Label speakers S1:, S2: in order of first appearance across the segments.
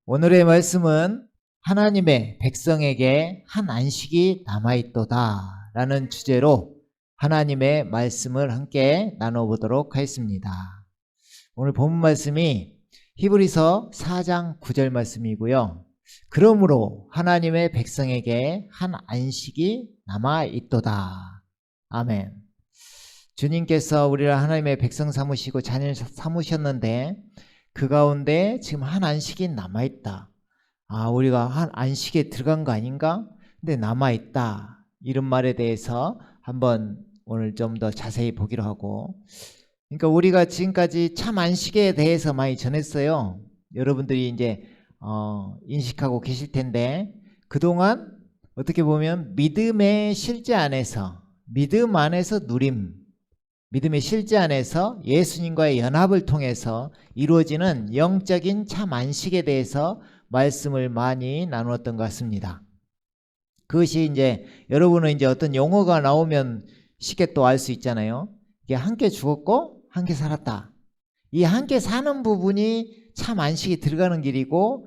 S1: 오늘의 말씀은 하나님의 백성에게 한 안식이 남아있도다 라는 주제로 하나님의 말씀을 함께 나눠보도록 하겠습니다. 오늘 본문 말씀이 히브리서 4장 9절 말씀이고요. 그러므로 하나님의 백성에게 한 안식이 남아있도다. 아멘. 주님께서 우리를 하나님의 백성 삼으시고 자녀 삼으셨는데 그 가운데 지금 한 안식이 남아있다. 우리가 한 안식에 들어간 거 아닌가? 근데 남아있다. 이런 말에 대해서 한번 오늘 좀 더 자세히 보기로 하고, 그러니까 우리가 지금까지 참 안식에 대해서 많이 전했어요. 여러분들이 이제 인식하고 계실 텐데, 그동안 어떻게 보면 믿음의 실제 안에서, 믿음 안에서 누림, 믿음의 실제 안에서 예수님과의 연합을 통해서 이루어지는 영적인 참 안식에 대해서 말씀을 많이 나누었던 것 같습니다. 그것이 이제 여러분은 이제 어떤 용어가 나오면 쉽게 또 알 수 있잖아요. 이게 함께 죽었고 함께 살았다. 이 함께 사는 부분이 참 안식이 들어가는 길이고,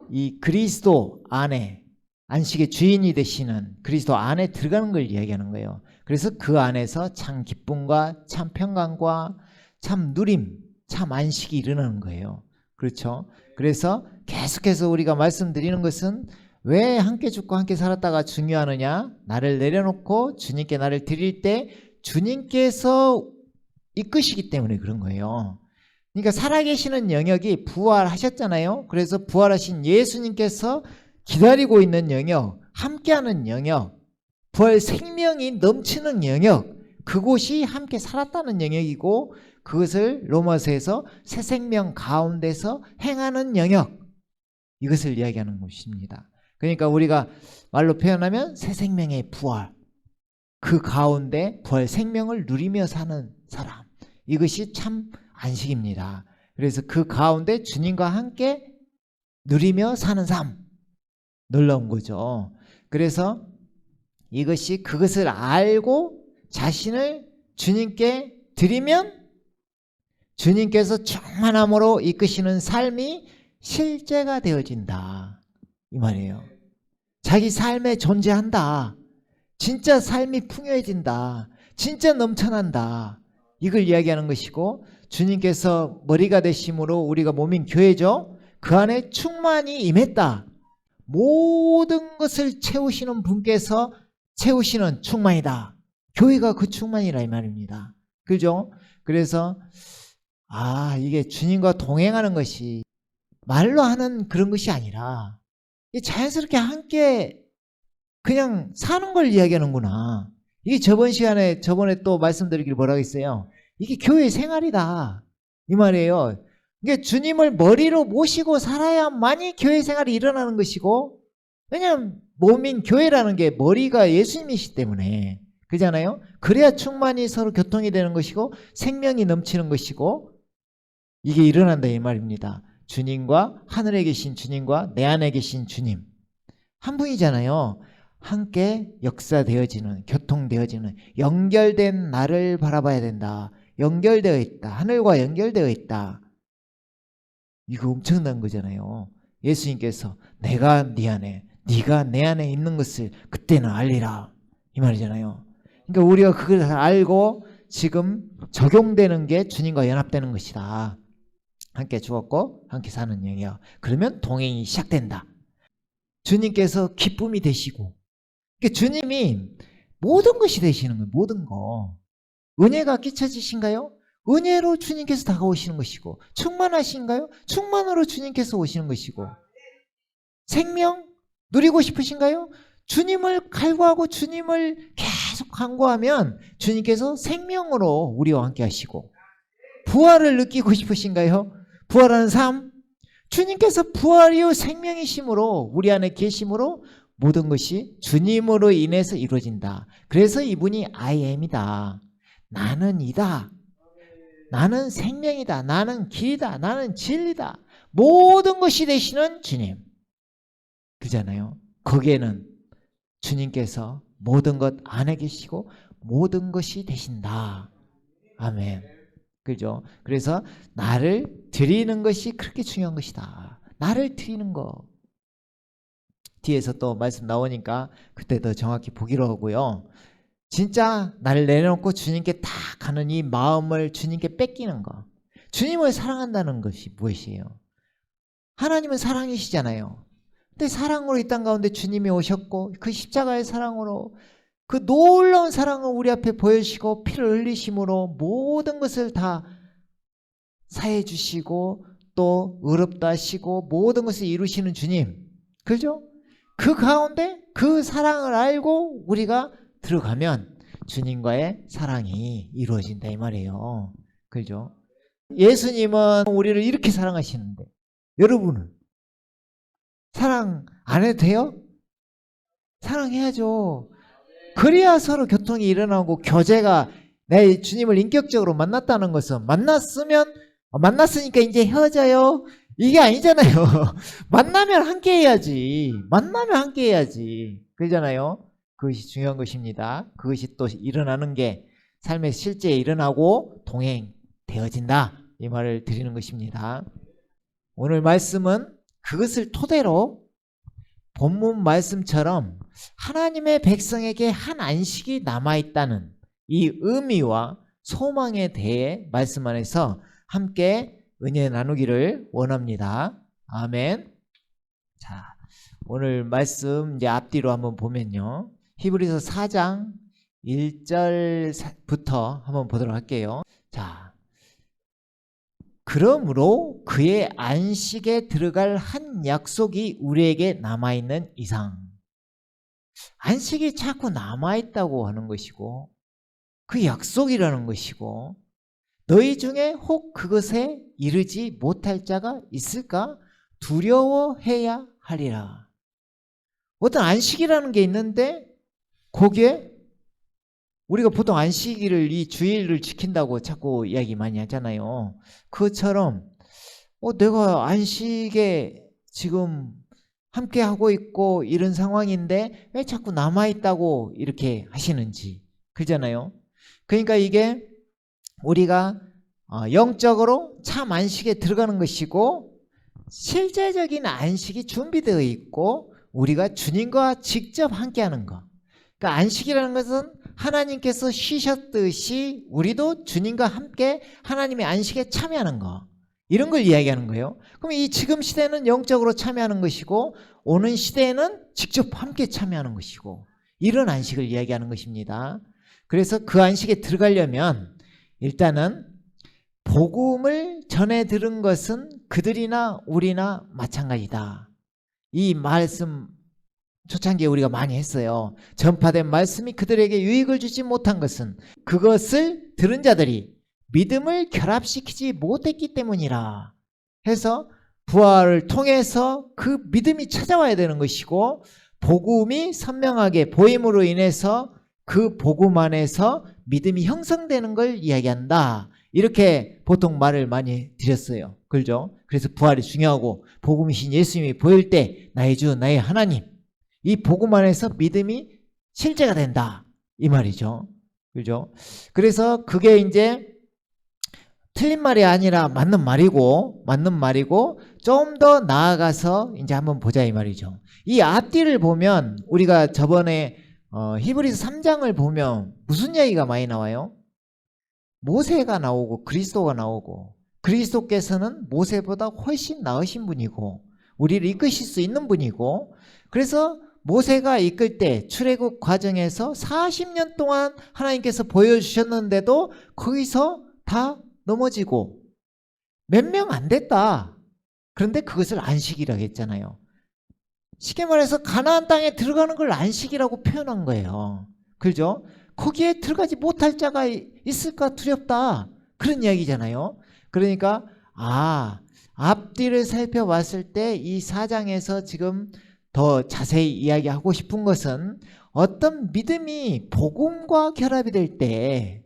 S1: 이 그리스도 안에 안식의 주인이 되시는 그리스도 안에 들어가는 걸 이야기하는 거예요. 그래서 그 안에서 참 기쁨과 참 평강과 참 누림, 참 안식이 일어나는 거예요. 그렇죠? 그래서 계속해서 우리가 말씀드리는 것은 왜 함께 죽고 함께 살았다가 중요하느냐? 나를 내려놓고 주님께 나를 드릴 때 주님께서 이끄시기 때문에 그런 거예요. 그러니까 살아계시는 영역이 부활하셨잖아요. 그래서 부활하신 예수님께서 기다리고 있는 영역, 함께하는 영역, 부활 생명이 넘치는 영역, 그곳이 함께 살았다는 영역이고, 그것을 로마서에서 새 생명 가운데서 행하는 영역, 이것을 이야기하는 것입니다. 그러니까 우리가 말로 표현하면 새 생명의 부활, 그 가운데 부활 생명을 누리며 사는 사람, 이것이 참 안식입니다. 그래서 그 가운데 주님과 함께 누리며 사는 삶, 놀라운 거죠. 그래서 이것이 그것을 알고 자신을 주님께 드리면 주님께서 충만함으로 이끄시는 삶이 실제가 되어진다, 이 말이에요. 자기 삶에 존재한다. 진짜 삶이 풍요해진다. 진짜 넘쳐난다. 이걸 이야기하는 것이고, 주님께서 머리가 되심으로 우리가 몸인 교회죠. 그 안에 충만히 임했다. 모든 것을 채우시는 분께서 채우시는 충만이다. 교회가 그 충만이라 이 말입니다. 그죠? 그래서 이게 주님과 동행하는 것이 말로 하는 그런 것이 아니라 자연스럽게 함께 그냥 사는 걸 이야기하는구나. 이게 저번에 또 말씀드리길 뭐라고 했어요? 이게 교회 생활이다, 이 말이에요. 그러니까 주님을 머리로 모시고 살아야만이 교회 생활이 일어나는 것이고, 왜냐하면 몸인 교회라는 게 머리가 예수님이시기 때문에, 그잖아요. 그래야 충만히 서로 교통이 되는 것이고 생명이 넘치는 것이고, 이게 일어난다 이 말입니다. 주님과, 하늘에 계신 주님과 내 안에 계신 주님 한 분이잖아요. 함께 역사되어지는, 교통되어지는, 연결된 나를 바라봐야 된다. 연결되어 있다. 하늘과 연결되어 있다. 이거 엄청난 거잖아요. 예수님께서 내가 네 안에, 네가 내 안에 있는 것을 그때는 알리라, 이 말이잖아요. 그러니까 우리가 그걸 알고 지금 적용되는 게 주님과 연합되는 것이다. 함께 죽었고 함께 사는 영역. 그러면 동행이 시작된다. 주님께서 기쁨이 되시고, 그러니까 주님이 모든 것이 되시는 거예요. 모든 거. 은혜가 끼쳐지신가요? 은혜로 주님께서 다가오시는 것이고, 충만하신가요? 충만으로 주님께서 오시는 것이고, 생명 누리고 싶으신가요? 주님을 갈구하고 주님을 계속 간구하면 주님께서 생명으로 우리와 함께 하시고, 부활을 느끼고 싶으신가요? 부활하는 삶, 주님께서 부활이요 생명이심으로 우리 안에 계심으로 모든 것이 주님으로 인해서 이루어진다. 그래서 이분이 I am이다. 나는 이다. 나는 생명이다. 나는 길이다. 나는 진리다. 모든 것이 되시는 주님, 그잖아요. 거기에는 주님께서 모든 것 안에 계시고 모든 것이 되신다. 아멘. 그죠? 그래서 나를 드리는 것이 그렇게 중요한 것이다. 나를 드리는 거. 뒤에서 또 말씀 나오니까 그때 더 정확히 보기로 하고요. 진짜 나를 내려놓고 주님께 다 가는 이 마음을 주님께 뺏기는 거. 주님을 사랑한다는 것이 무엇이에요? 하나님은 사랑이시잖아요. 근데 사랑으로 이 땅 가운데 주님이 오셨고 그 십자가의 사랑으로 그 놀라운 사랑을 우리 앞에 보여주시고 피를 흘리심으로 모든 것을 다 사해 주시고 또 의롭다 하시고 모든 것을 이루시는 주님. 그죠? 그 가운데 그 사랑을 알고 우리가 들어가면 주님과의 사랑이 이루어진다 이 말이에요. 그죠? 예수님은 우리를 이렇게 사랑하시는데 여러분은 사랑 안 해도 돼요? 사랑해야죠. 그래야 서로 교통이 일어나고 교제가 내 주님을 인격적으로 만났다는 것은 만났으니까 이제 헤어져요. 이게 아니잖아요. 만나면 함께 해야지. 만나면 함께 해야지. 그러잖아요. 그것이 중요한 것입니다. 그것이 또 일어나는 게 삶의 실제에 일어나고 동행되어진다. 이 말을 드리는 것입니다. 오늘 말씀은 그것을 토대로 본문 말씀처럼 하나님의 백성에게 한 안식이 남아있다는 이 의미와 소망에 대해 말씀 안에서 함께 은혜 나누기를 원합니다. 아멘. 자, 오늘 말씀 이제 앞뒤로 한번 보면요. 히브리서 4장 1절부터 한번 보도록 할게요. 자, 그러므로 그의 안식에 들어갈 한 약속이 우리에게 남아있는 이상, 안식이 자꾸 남아있다고 하는 것이고 그 약속이라는 것이고 너희 중에 혹 그것에 이르지 못할 자가 있을까? 두려워해야 하리라. 어떤 안식이라는 게 있는데 거기에 우리가 보통 안식일을 이 주일을 지킨다고 자꾸 이야기 많이 하잖아요. 그것처럼 내가 안식에 지금 함께 하고 있고 이런 상황인데 왜 자꾸 남아있다고 이렇게 하시는지. 그잖아요. 그러니까 이게 우리가 영적으로 참 안식에 들어가는 것이고 실제적인 안식이 준비되어 있고 우리가 주님과 직접 함께하는 것. 그러니까 안식이라는 것은 하나님께서 쉬셨듯이 우리도 주님과 함께 하나님의 안식에 참여하는 것. 이런 걸 이야기하는 거예요. 그럼 이 지금 시대는 영적으로 참여하는 것이고 오는 시대에는 직접 함께 참여하는 것이고 이런 안식을 이야기하는 것입니다. 그래서 그 안식에 들어가려면 일단은 복음을 전해 들은 것은 그들이나 우리나 마찬가지다. 이 말씀 초창기에 우리가 많이 했어요. 전파된 말씀이 그들에게 유익을 주지 못한 것은 그것을 들은 자들이 믿음을 결합시키지 못했기 때문이라 해서 부활을 통해서 그 믿음이 찾아와야 되는 것이고 복음이 선명하게 보임으로 인해서 그 복음 안에서 믿음이 형성되는 걸 이야기한다. 이렇게 보통 말을 많이 드렸어요. 그렇죠? 그래서 부활이 중요하고 복음이신 예수님이 보일 때 나의 주 나의 하나님 이 복음 안에서 믿음이 실제가 된다. 이 말이죠. 그렇죠? 그래서 그게 이제 틀린 말이 아니라 맞는 말이고 좀 더 나아가서 이제 한번 보자 이 말이죠. 이 앞뒤를 보면 우리가 저번에 히브리서 3장을 보면 무슨 이야기가 많이 나와요? 모세가 나오고 그리스도가 나오고 그리스도께서는 모세보다 훨씬 나으신 분이고 우리를 이끄실 수 있는 분이고 그래서 모세가 이끌 때 출애굽 과정에서 40년 동안 하나님께서 보여주셨는데도 거기서 다 넘어지고 몇 명 안 됐다. 그런데 그것을 안식이라고 했잖아요. 쉽게 말해서 가나안 땅에 들어가는 걸 안식이라고 표현한 거예요. 그렇죠? 거기에 들어가지 못할 자가 있을까 두렵다. 그런 이야기잖아요. 그러니까 앞뒤를 살펴봤을 때 이 4장에서 지금 더 자세히 이야기하고 싶은 것은 어떤 믿음이 복음과 결합이 될 때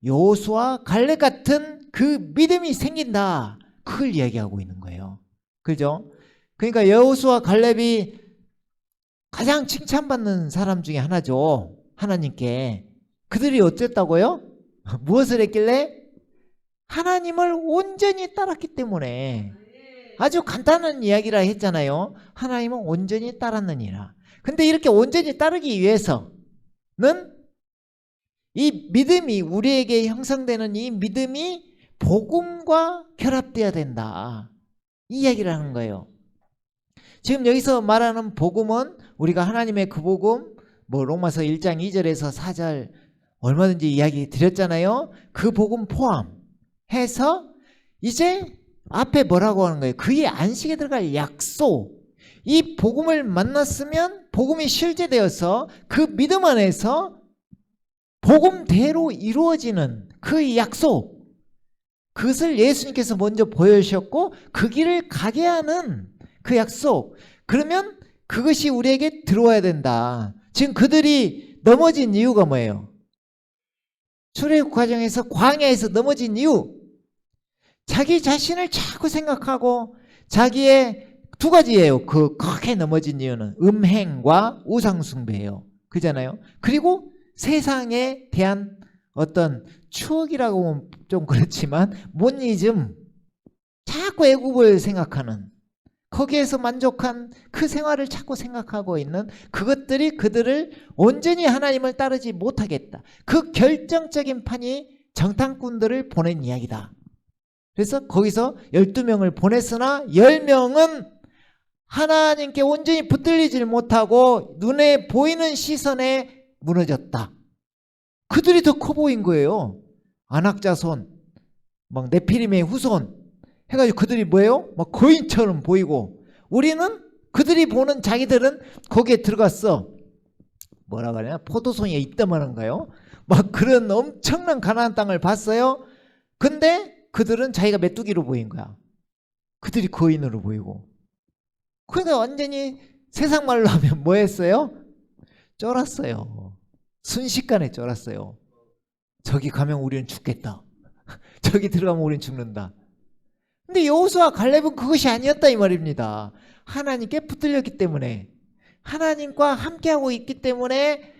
S1: 여호수아 갈렙 같은 그 믿음이 생긴다. 그걸 이야기하고 있는 거예요. 그죠? 그러니까 여호수아 갈렙이 가장 칭찬받는 사람 중에 하나죠. 하나님께. 그들이 어쨌다고요? 무엇을 했길래? 하나님을 온전히 따랐기 때문에. 아주 간단한 이야기라 했잖아요. 하나님은 온전히 따랐느니라. 근데 이렇게 온전히 따르기 위해서는 이 믿음이, 우리에게 형성되는 이 믿음이 복음과 결합돼야 된다. 이 이야기를 하는 거예요. 지금 여기서 말하는 복음은 우리가 하나님의 그 복음, 뭐 로마서 1장 2절에서 4절 얼마든지 이야기 드렸잖아요. 그 복음 포함해서 이제 앞에 뭐라고 하는 거예요? 그의 안식에 들어갈 약속. 이 복음을 만났으면 복음이 실제되어서 그 믿음 안에서 복음대로 이루어지는 그 약속. 그것을 예수님께서 먼저 보여주셨고 그 길을 가게 하는 그 약속. 그러면 그것이 우리에게 들어와야 된다. 지금 그들이 넘어진 이유가 뭐예요? 출애굽 과정에서 광야에서 넘어진 이유. 자기 자신을 자꾸 생각하고 자기의 두 가지예요. 그 크게 넘어진 이유는 음행과 우상숭배예요. 그잖아요. 그리고 세상에 대한 어떤 추억이라고 하면 좀 그렇지만 모니즘, 자꾸 애국을 생각하는, 거기에서 만족한 그 생활을 자꾸 생각하고 있는 그것들이 그들을 온전히 하나님을 따르지 못하겠다. 그 결정적인 판이 정탐꾼들을 보낸 이야기다. 그래서 거기서 12명을 보냈으나 10명은 하나님께 온전히 붙들리질 못하고 눈에 보이는 시선에 무너졌다. 그들이 더 커 보인 거예요. 안악자손, 막 네피림의 후손 해가지고 그들이 뭐예요? 막 거인처럼 보이고, 우리는 그들이 보는 자기들은 거기에 들어갔어. 뭐라 그러냐? 포도송이에 있다마는가요? 막 그런 엄청난 가나안 땅을 봤어요. 근데 그들은 자기가 메뚜기로 보인 거야. 그들이 거인으로 보이고. 그러니까 완전히 세상 말로 하면 뭐 했어요? 쫄았어요. 순식간에 쫄았어요. 저기 가면 우리는 죽겠다. 저기 들어가면 우리는 죽는다. 근데 여호수아 갈렙은 그것이 아니었다 이 말입니다. 하나님께 붙들렸기 때문에, 하나님과 함께하고 있기 때문에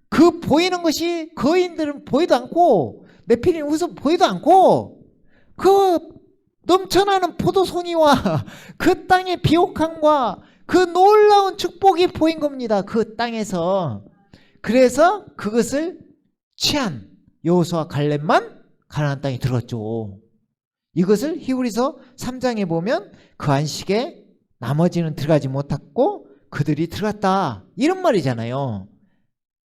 S1: 그 보이는 것이 거인들은 보이도 않고 네피림 후손 보이도 않고 그 넘쳐나는 포도송이와 그 땅의 비옥함과 그 놀라운 축복이 보인 겁니다. 그 땅에서. 그래서 그것을 취한 여호수아 갈렙만 가나안 땅에 들어갔죠. 이것을 히브리서 3장에 보면 그 안식에 나머지는 들어가지 못했고 그들이 들어갔다, 이런 말이잖아요.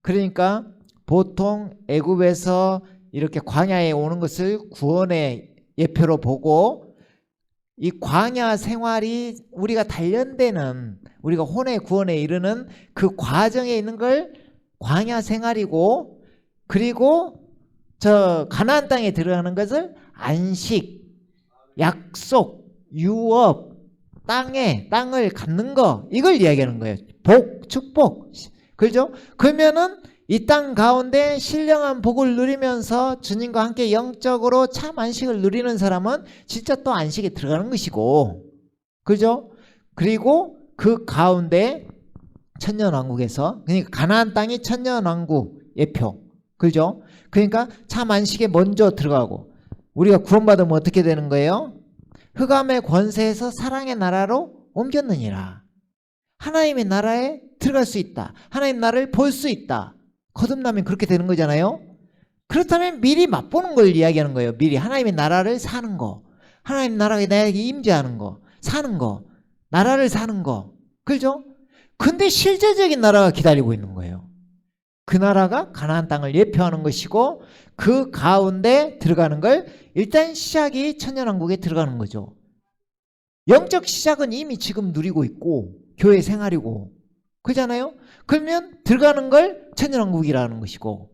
S1: 그러니까 보통 애굽에서 이렇게 광야에 오는 것을 구원의 예표로 보고, 이 광야 생활이 우리가 단련되는, 우리가 혼의 구원에 이르는 그 과정에 있는 걸 광야 생활이고, 그리고 저 가나안 땅에 들어가는 것을 안식, 약속, 유업, 땅을 갖는 거, 이걸 이야기하는 거예요. 복, 축복. 그죠? 그러면은 이 땅 가운데 신령한 복을 누리면서 주님과 함께 영적으로 참 안식을 누리는 사람은 진짜 또 안식에 들어가는 것이고, 그죠? 그리고 그 가운데 천년왕국에서, 그러니까 가나안 땅이 천년왕국 예표, 그죠? 그러니까 참 안식에 먼저 들어가고, 우리가 구원받으면 어떻게 되는 거예요? 흑암의 권세에서 사랑의 나라로 옮겼느니라. 하나님의 나라에 들어갈 수 있다. 하나님 나라를 볼 수 있다. 거듭나면 그렇게 되는 거잖아요. 그렇다면 미리 맛보는 걸 이야기하는 거예요. 미리 하나님의 나라를 사는 거, 하나님 나라가 나에게 임재하는 거, 사는 거, 나라를 사는 거, 그죠? 근데 실제적인 나라가 기다리고 있는 거예요. 그 나라가 가나안 땅을 예표하는 것이고, 그 가운데 들어가는 걸, 일단 시작이 천년왕국에 들어가는 거죠. 영적 시작은 이미 지금 누리고 있고 교회 생활이고, 그잖아요. 그러면 들어가는 걸 천년왕국이라는 것이고,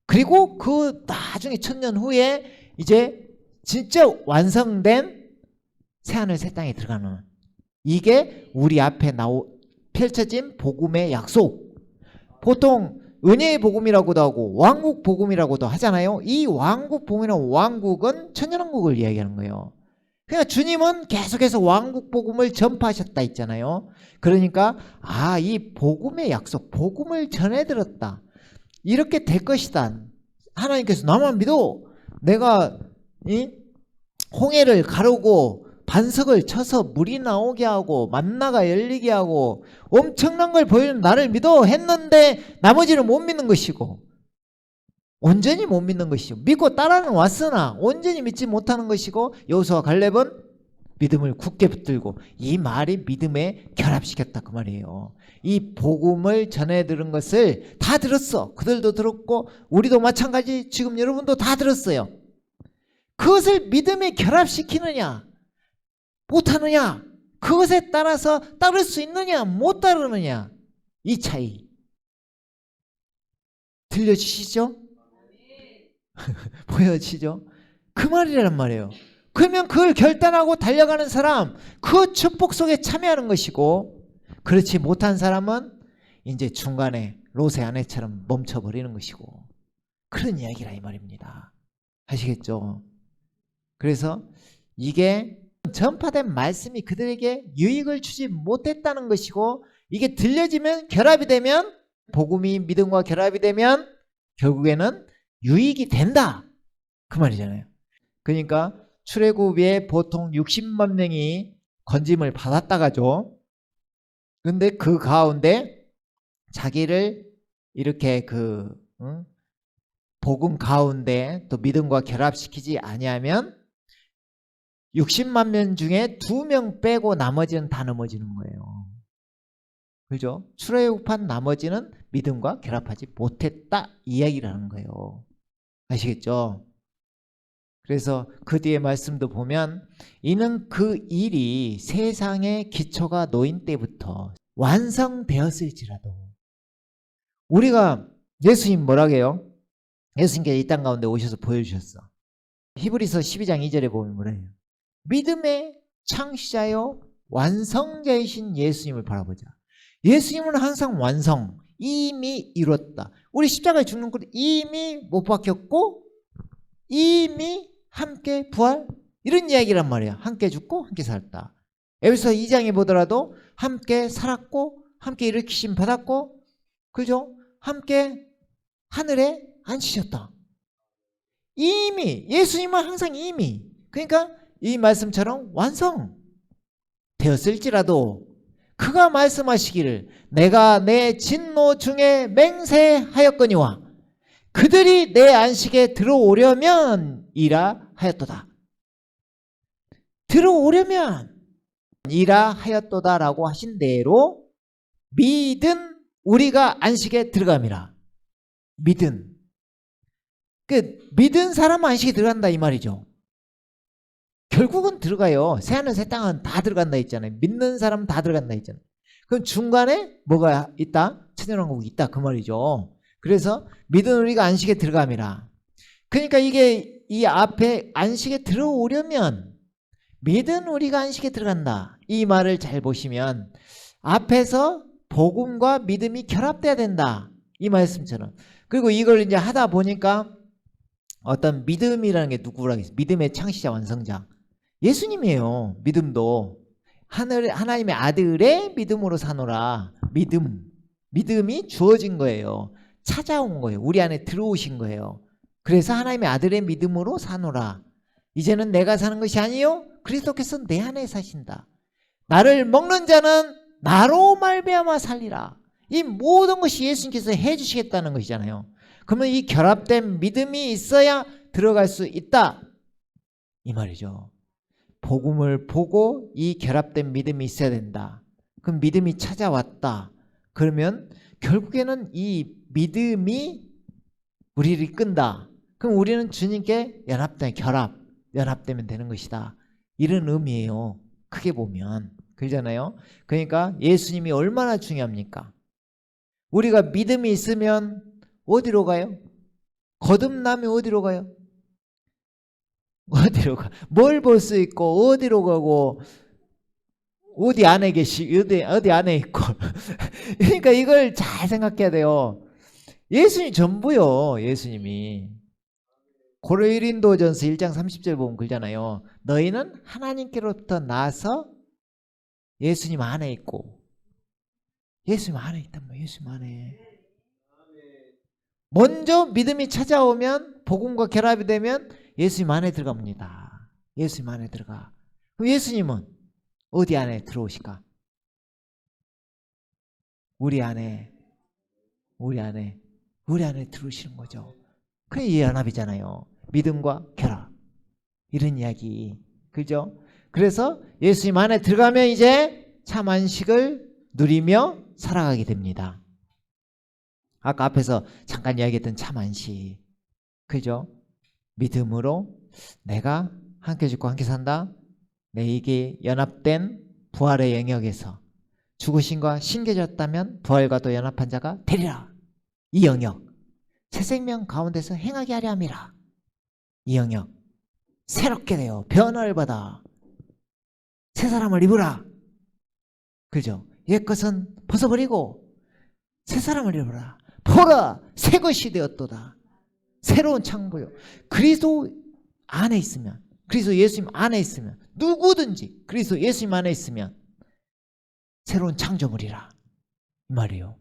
S1: 그리고 그 나중에 천년 후에 이제 진짜 완성된 새하늘 새 땅에 들어가는, 이게 우리 앞에 펼쳐진 복음의 약속. 보통 은혜의 복음이라고도 하고 왕국 복음이라고도 하잖아요. 이 왕국 복음이나 왕국은 천년왕국을 이야기하는 거예요. 그러니까 주님은 계속해서 왕국 복음을 전파하셨다 했잖아요. 그러니까 이 복음의 약속, 복음을 전해들었다, 이렇게 될 것이다. 하나님께서 나만 믿어, 내가 홍해를 가르고 반석을 쳐서 물이 나오게 하고 만나가 열리게 하고 엄청난 걸 보여주는 나를 믿어 했는데 나머지는 못 믿는 것이고 온전히 못 믿는 것이고 믿고 따라는 왔으나 온전히 믿지 못하는 것이고 여호수아와 갈렙은 믿음을 굳게 붙들고 이 말이 믿음에 결합시켰다 그 말이에요. 이 복음을 전해 들은 것을 다 들었어. 그들도 들었고 우리도 마찬가지 지금 여러분도 다 들었어요. 그것을 믿음에 결합시키느냐 못하느냐 그것에 따라서 따를 수 있느냐 못 따르느냐 이 차이 들려주시죠? 보여지죠? 그 말이란 말이에요. 그러면 그걸 결단하고 달려가는 사람 그 축복 속에 참여하는 것이고 그렇지 못한 사람은 이제 중간에 롯의 아내처럼 멈춰버리는 것이고 그런 이야기라 이 말입니다. 아시겠죠? 그래서 이게 전파된 말씀이 그들에게 유익을 주지 못했다는 것이고 이게 들려지면 결합이 되면 복음이 믿음과 결합이 되면 결국에는 유익이 된다 그 말이잖아요. 그러니까 출애굽에 보통 60만 명이 건짐을 받았다가죠. 근데 그 가운데 자기를 이렇게 복음 가운데 또 믿음과 결합시키지 아니하면 60만 명 중에 2명 빼고 나머지는 다 넘어지는 거예요. 그죠? 출애굽한 나머지는 믿음과 결합하지 못했다 이 이야기라는 거예요. 아시겠죠? 그래서 그 뒤에 말씀도 보면 이는 그 일이 세상의 기초가 놓인 때부터 완성되었을지라도 우리가 예수님 뭐라고 해요? 예수님께서 이 땅 가운데 오셔서 보여주셨어. 히브리서 12장 2절에 보면 뭐래요? 믿음의 창시자요 완성자이신 예수님을 바라보자. 예수님은 항상 완성, 이미 이뤘다. 우리 십자가에 죽는 것 이미 못 박혔고 이미 함께 부활 이런 이야기란 말이야. 함께 죽고 함께 살았다. 에베소 2장에 보더라도 함께 살았고 함께 일으키심 받았고 그죠? 함께 하늘에 앉히셨다. 이미 예수님은 항상 이미 그러니까 이 말씀처럼 완성되었을지라도 그가 말씀하시기를 내가 내 진노 중에 맹세하였거니와 그들이 내 안식에 들어오려면 이라 하였도다. 들어오려면 이라 하였도다라고 하신 대로 믿은 우리가 안식에 들어감이라. 믿은 사람은 안식에 들어간다 이 말이죠. 결국은 들어가요. 새하늘 새 땅은 다 들어간다 했잖아요. 믿는 사람은 다 들어간다 했잖아요. 그럼 중간에 뭐가 있다? 천연왕국이 있다 그 말이죠. 그래서 믿은 우리가 안식에 들어감이라. 그러니까 이게 이 앞에 안식에 들어오려면 믿은 우리가 안식에 들어간다. 이 말을 잘 보시면 앞에서 복음과 믿음이 결합돼야 된다. 이 말씀처럼. 그리고 이걸 이제 하다 보니까 어떤 믿음이라는 게 누구라고 했어요? 믿음의 창시자 완성자. 예수님이에요. 믿음도. 하나님의 아들의 믿음으로 사노라. 믿음이 주어진 거예요. 찾아온 거예요. 우리 안에 들어오신 거예요. 그래서 하나님의 아들의 믿음으로 사노라. 이제는 내가 사는 것이 아니요 그리스도께서 내 안에 사신다. 나를 먹는 자는 나로 말미암아 살리라. 이 모든 것이 예수님께서 해주시겠다는 것이잖아요. 그러면 이 결합된 믿음이 있어야 들어갈 수 있다 이 말이죠. 복음을 보고 이 결합된 믿음이 있어야 된다. 그럼 믿음이 찾아왔다. 그러면 결국에는 이 믿음이 우리를 이끈다. 그럼 우리는 주님께 연합되면 되는 것이다. 이런 의미예요. 크게 보면. 그러잖아요. 그러니까 예수님이 얼마나 중요합니까? 우리가 믿음이 있으면 어디로 가요? 거듭나면 어디로 가요? 어디로 가? 뭘 볼 수 있고 어디로 가고 어디 안에 어디 안에 있고 그러니까 이걸 잘 생각해야 돼요. 예수님이 전부요. 예수님이 고린도전서 1장 30절 보면 그러잖아요. 너희는 하나님께로부터 나서 예수님 안에 있고 예수님 안에 있단 말이에요. 예수님 안에 먼저 믿음이 찾아오면 복음과 결합이 되면 예수님 안에 들어갑니다. 예수님 안에 들어가. 그럼 예수님은 어디 안에 들어오실까? 우리 안에 들어오시는 거죠. 그게 이 연합이잖아요. 믿음과 결합. 이런 이야기. 그죠? 그래서 예수님 안에 들어가면 이제 참 안식을 누리며 살아가게 됩니다. 아까 앞에서 잠깐 이야기했던 참 안식. 그죠? 믿음으로 내가 함께 죽고 함께 산다. 내게 연합된 부활의 영역에서 죽으심과 신겨졌다면 부활과 또 연합한 자가 되리라. 이 영역 새 생명 가운데서 행하게 하려 함이라. 이 영역 새롭게 되어 변화를 받아 새 사람을 입으라. 그죠? 옛것은 벗어버리고 새 사람을 입으라. 보라 새 것이 되었도다. 새로운 창조요. 그리스도 안에 있으면, 그리스도 예수님 안에 있으면, 누구든지 그리스도 예수님 안에 있으면 새로운 창조물이라 이 말이에요.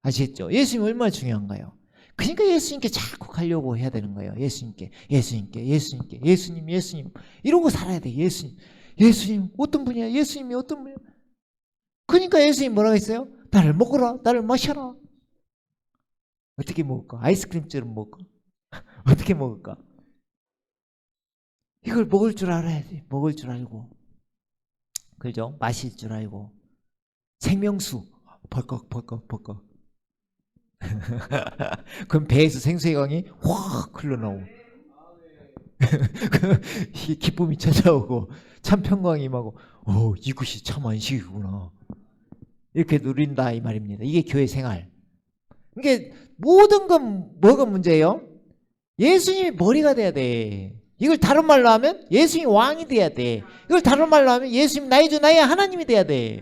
S1: 아시겠죠? 예수님이 얼마나 중요한가요? 그러니까 예수님께 자꾸 가려고 해야 되는 거예요. 예수님께 예수님 이러고 살아야 돼. 예수님 어떤 분이야? 예수님이 어떤 분이야? 그러니까 예수님 뭐라고 했어요? 나를 먹어라, 나를 마셔라. 어떻게 먹을까? 아이스크림처럼 먹을까? 어떻게 먹을까? 이걸 먹을 줄 알아야 돼. 먹을 줄 알고, 그죠? 마실 줄 알고. 생명수 벌컥 그럼 배에서 생수의 강이 확 흘러나오고 기쁨이 찾아오고 참 평강이 임하고, 이것이 참 안식이구나, 이렇게 누린다 이 말입니다. 이게 교회 생활. 이게 모든 건 뭐가 문제예요? 예수님이 머리가 돼야 돼. 이걸 다른 말로 하면 예수님이 왕이 돼야 돼. 이걸 다른 말로 하면 예수님 나의 주 나의 하나님이 돼야 돼.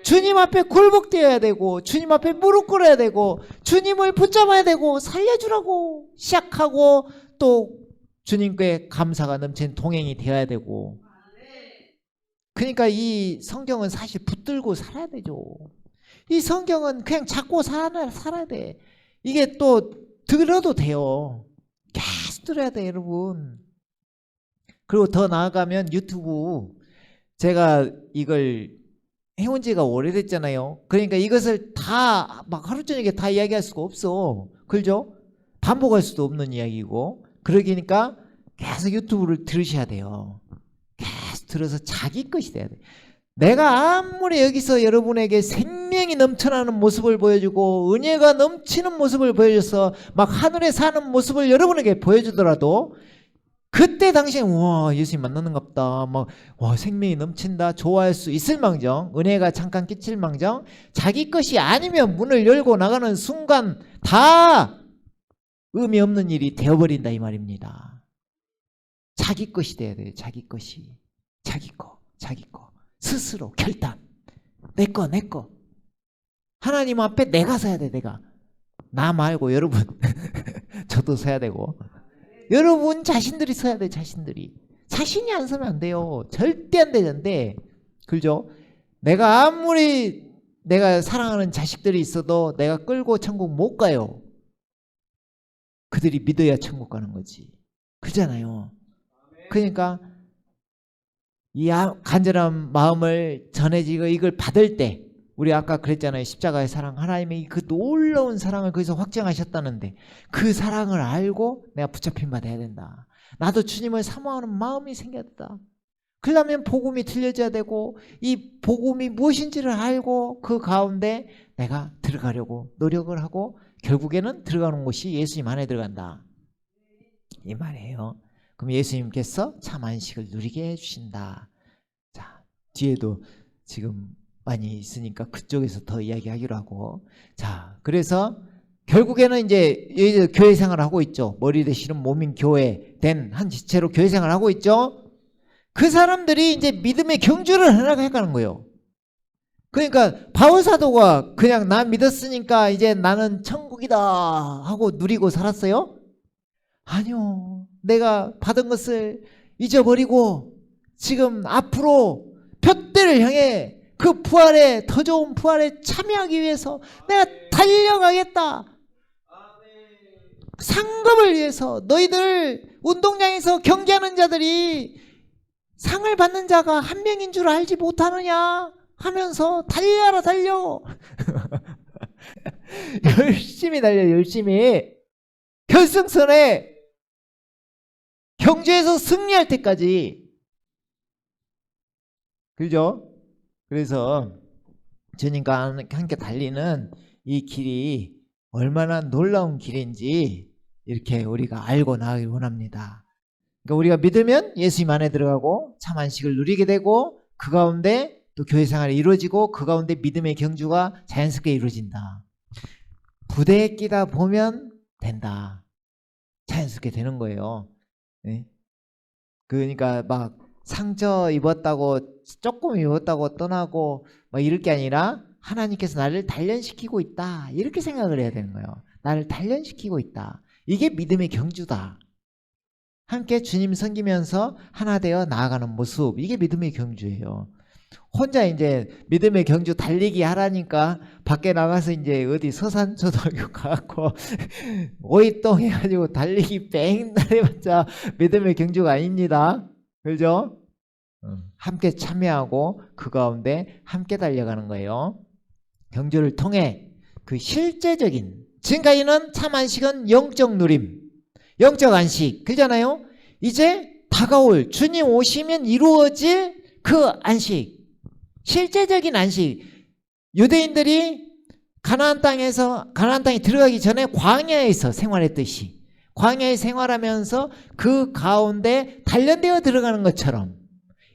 S1: 주님 앞에 굴복되어야 되고, 주님 앞에 무릎 꿇어야 되고, 주님을 붙잡아야 되고, 살려주라고 시작하고, 또 주님께 감사가 넘치는 동행이 되어야 되고. 그러니까 이 성경은 사실 붙들고 살아야 되죠. 이 성경은 그냥 잡고 살아야 돼. 이게 또 들어도 돼요. 계속 들어야 돼, 여러분. 그리고 더 나아가면 유튜브, 제가 이걸 해온 지가 오래됐잖아요. 그러니까 이것을 다 막 하루 저녁에 다 이야기할 수가 없어. 그죠? 반복할 수도 없는 이야기고. 그러니까 계속 유튜브를 들으셔야 돼요. 계속 들어서 자기 것이 돼야 돼. 내가 아무리 여기서 여러분에게 생명이 넘쳐나는 모습을 보여주고 은혜가 넘치는 모습을 보여줘서 막 하늘에 사는 모습을 여러분에게 보여주더라도, 그때 당시엔 와 예수님 만나는갑다, 막 와 생명이 넘친다 좋아할 수 있을 망정, 은혜가 잠깐 끼칠 망정, 자기 것이 아니면 문을 열고 나가는 순간 다 의미 없는 일이 되어버린다 이 말입니다. 자기 것이 돼야 돼요. 자기 것이. 자기 거 스스로 결단. 내 거. 하나님 앞에 내가 서야 돼. 내가. 나 말고 여러분 저도 서야 되고, 여러분 자신들이 서야 돼. 자신이 안 서면 안 돼요. 절대 안 되는데, 그죠? 내가 아무리 내가 사랑하는 자식들이 있어도 내가 끌고 천국 못 가요. 그들이 믿어야 천국 가는 거지. 그잖아요. 그러니까 이 간절한 마음을 전해지고 이걸 받을 때, 우리 아까 그랬잖아요. 십자가의 사랑, 하나님의 그 놀라운 사랑을 거기서 확증하셨다는데, 그 사랑을 알고 내가 붙잡힌 바 돼야 된다. 나도 주님을 사모하는 마음이 생겨야 된다. 그러려면 복음이 들려져야 되고, 이 복음이 무엇인지를 알고 그 가운데 내가 들어가려고 노력을 하고, 결국에는 들어가는 곳이 예수님 안에 들어간다 이 말이에요. 그럼 예수님께서 참 안식을 누리게 해주신다. 자, 뒤에도 지금 많이 있으니까 그쪽에서 더 이야기하기로 하고. 자, 그래서 결국에는 이제 교회 생활을 하고 있죠. 머리 대신은 몸인 교회 된 한 지체로 교회 생활을 하고 있죠. 그 사람들이 이제 믿음의 경주를 해가는 거예요. 그러니까 바울 사도가 그냥 나 믿었으니까 이제 나는 천국이다 하고 누리고 살았어요? 아니요. 내가 받은 것을 잊어버리고 지금 앞으로 표대를 향해 그 부활에, 더 좋은 부활에 참여하기 위해서 내가 달려가겠다. 상급을 위해서. 너희들 운동장에서 경기하는 자들이 상을 받는 자가 한 명인 줄 알지 못하느냐 하면서 달려라 달려. 열심히 달려, 열심히. 결승선에 경주에서 승리할 때까지. 그죠? 그래서 주님과 함께 달리는 이 길이 얼마나 놀라운 길인지 이렇게 우리가 알고 나가길 원합니다. 그러니까 우리가 믿으면 예수님 안에 들어가고 참 안식을 누리게 되고 그 가운데 또 교회 생활이 이루어지고 그 가운데 믿음의 경주가 자연스럽게 이루어진다. 부대에 끼다 보면 된다. 자연스럽게 되는 거예요. 네? 그러니까 막 상처 입었다고 조금 입었다고 떠나고 막 이럴 게 아니라 하나님께서 나를 단련시키고 있다. 이렇게 생각을 해야 되는 거예요. 나를 단련시키고 있다. 이게 믿음의 경주다. 함께 주님 섬기면서 하나 되어 나아가는 모습. 이게 믿음의 경주예요. 혼자 이제 믿음의 경주 달리기 하라니까 밖에 나가서 이제 어디 서산초등학교 가고 오이똥 해가지고 달리기 맨날 해봤자 믿음의 경주가 아닙니다. 그죠? 함께 참여하고 그 가운데 함께 달려가는 거예요. 경주를 통해 그 실제적인, 지금까지는 참 안식은 영적 누림, 영적 안식 그잖아요. 이제 다가올 주님 오시면 이루어질 그 안식, 실제적인 안식. 유대인들이 가나안 땅에 들어가기 전에 광야에서 생활했듯이 광야에 생활하면서 그 가운데 단련되어 들어가는 것처럼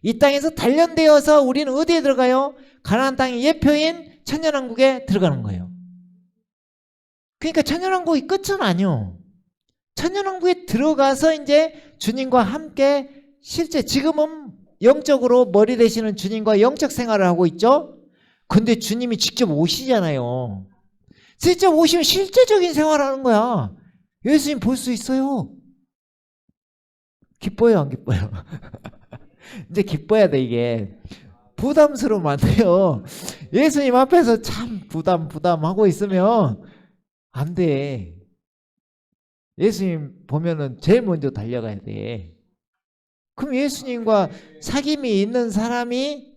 S1: 이 땅에서 단련되어서 우리는 어디에 들어가요? 가나안 땅의 예표인 천년왕국에 들어가는 거예요. 그러니까 천년왕국이 끝은 아니요. 천년왕국에 들어가서 이제 주님과 함께 실제 지금은 영적으로 머리 되시는 주님과 영적 생활을 하고 있죠. 근데 주님이 직접 오시잖아요. 직접 오시면 실제적인 생활을 하는 거야. 예수님 볼 수 있어요. 기뻐요, 안 기뻐요? 이제 기뻐야 돼. 이게 부담스러우면 안 돼요. 예수님 앞에서 참 부담하고 있으면 안 돼. 예수님 보면은 제일 먼저 달려가야 돼. 그럼 예수님과 사귐이 있는 사람이,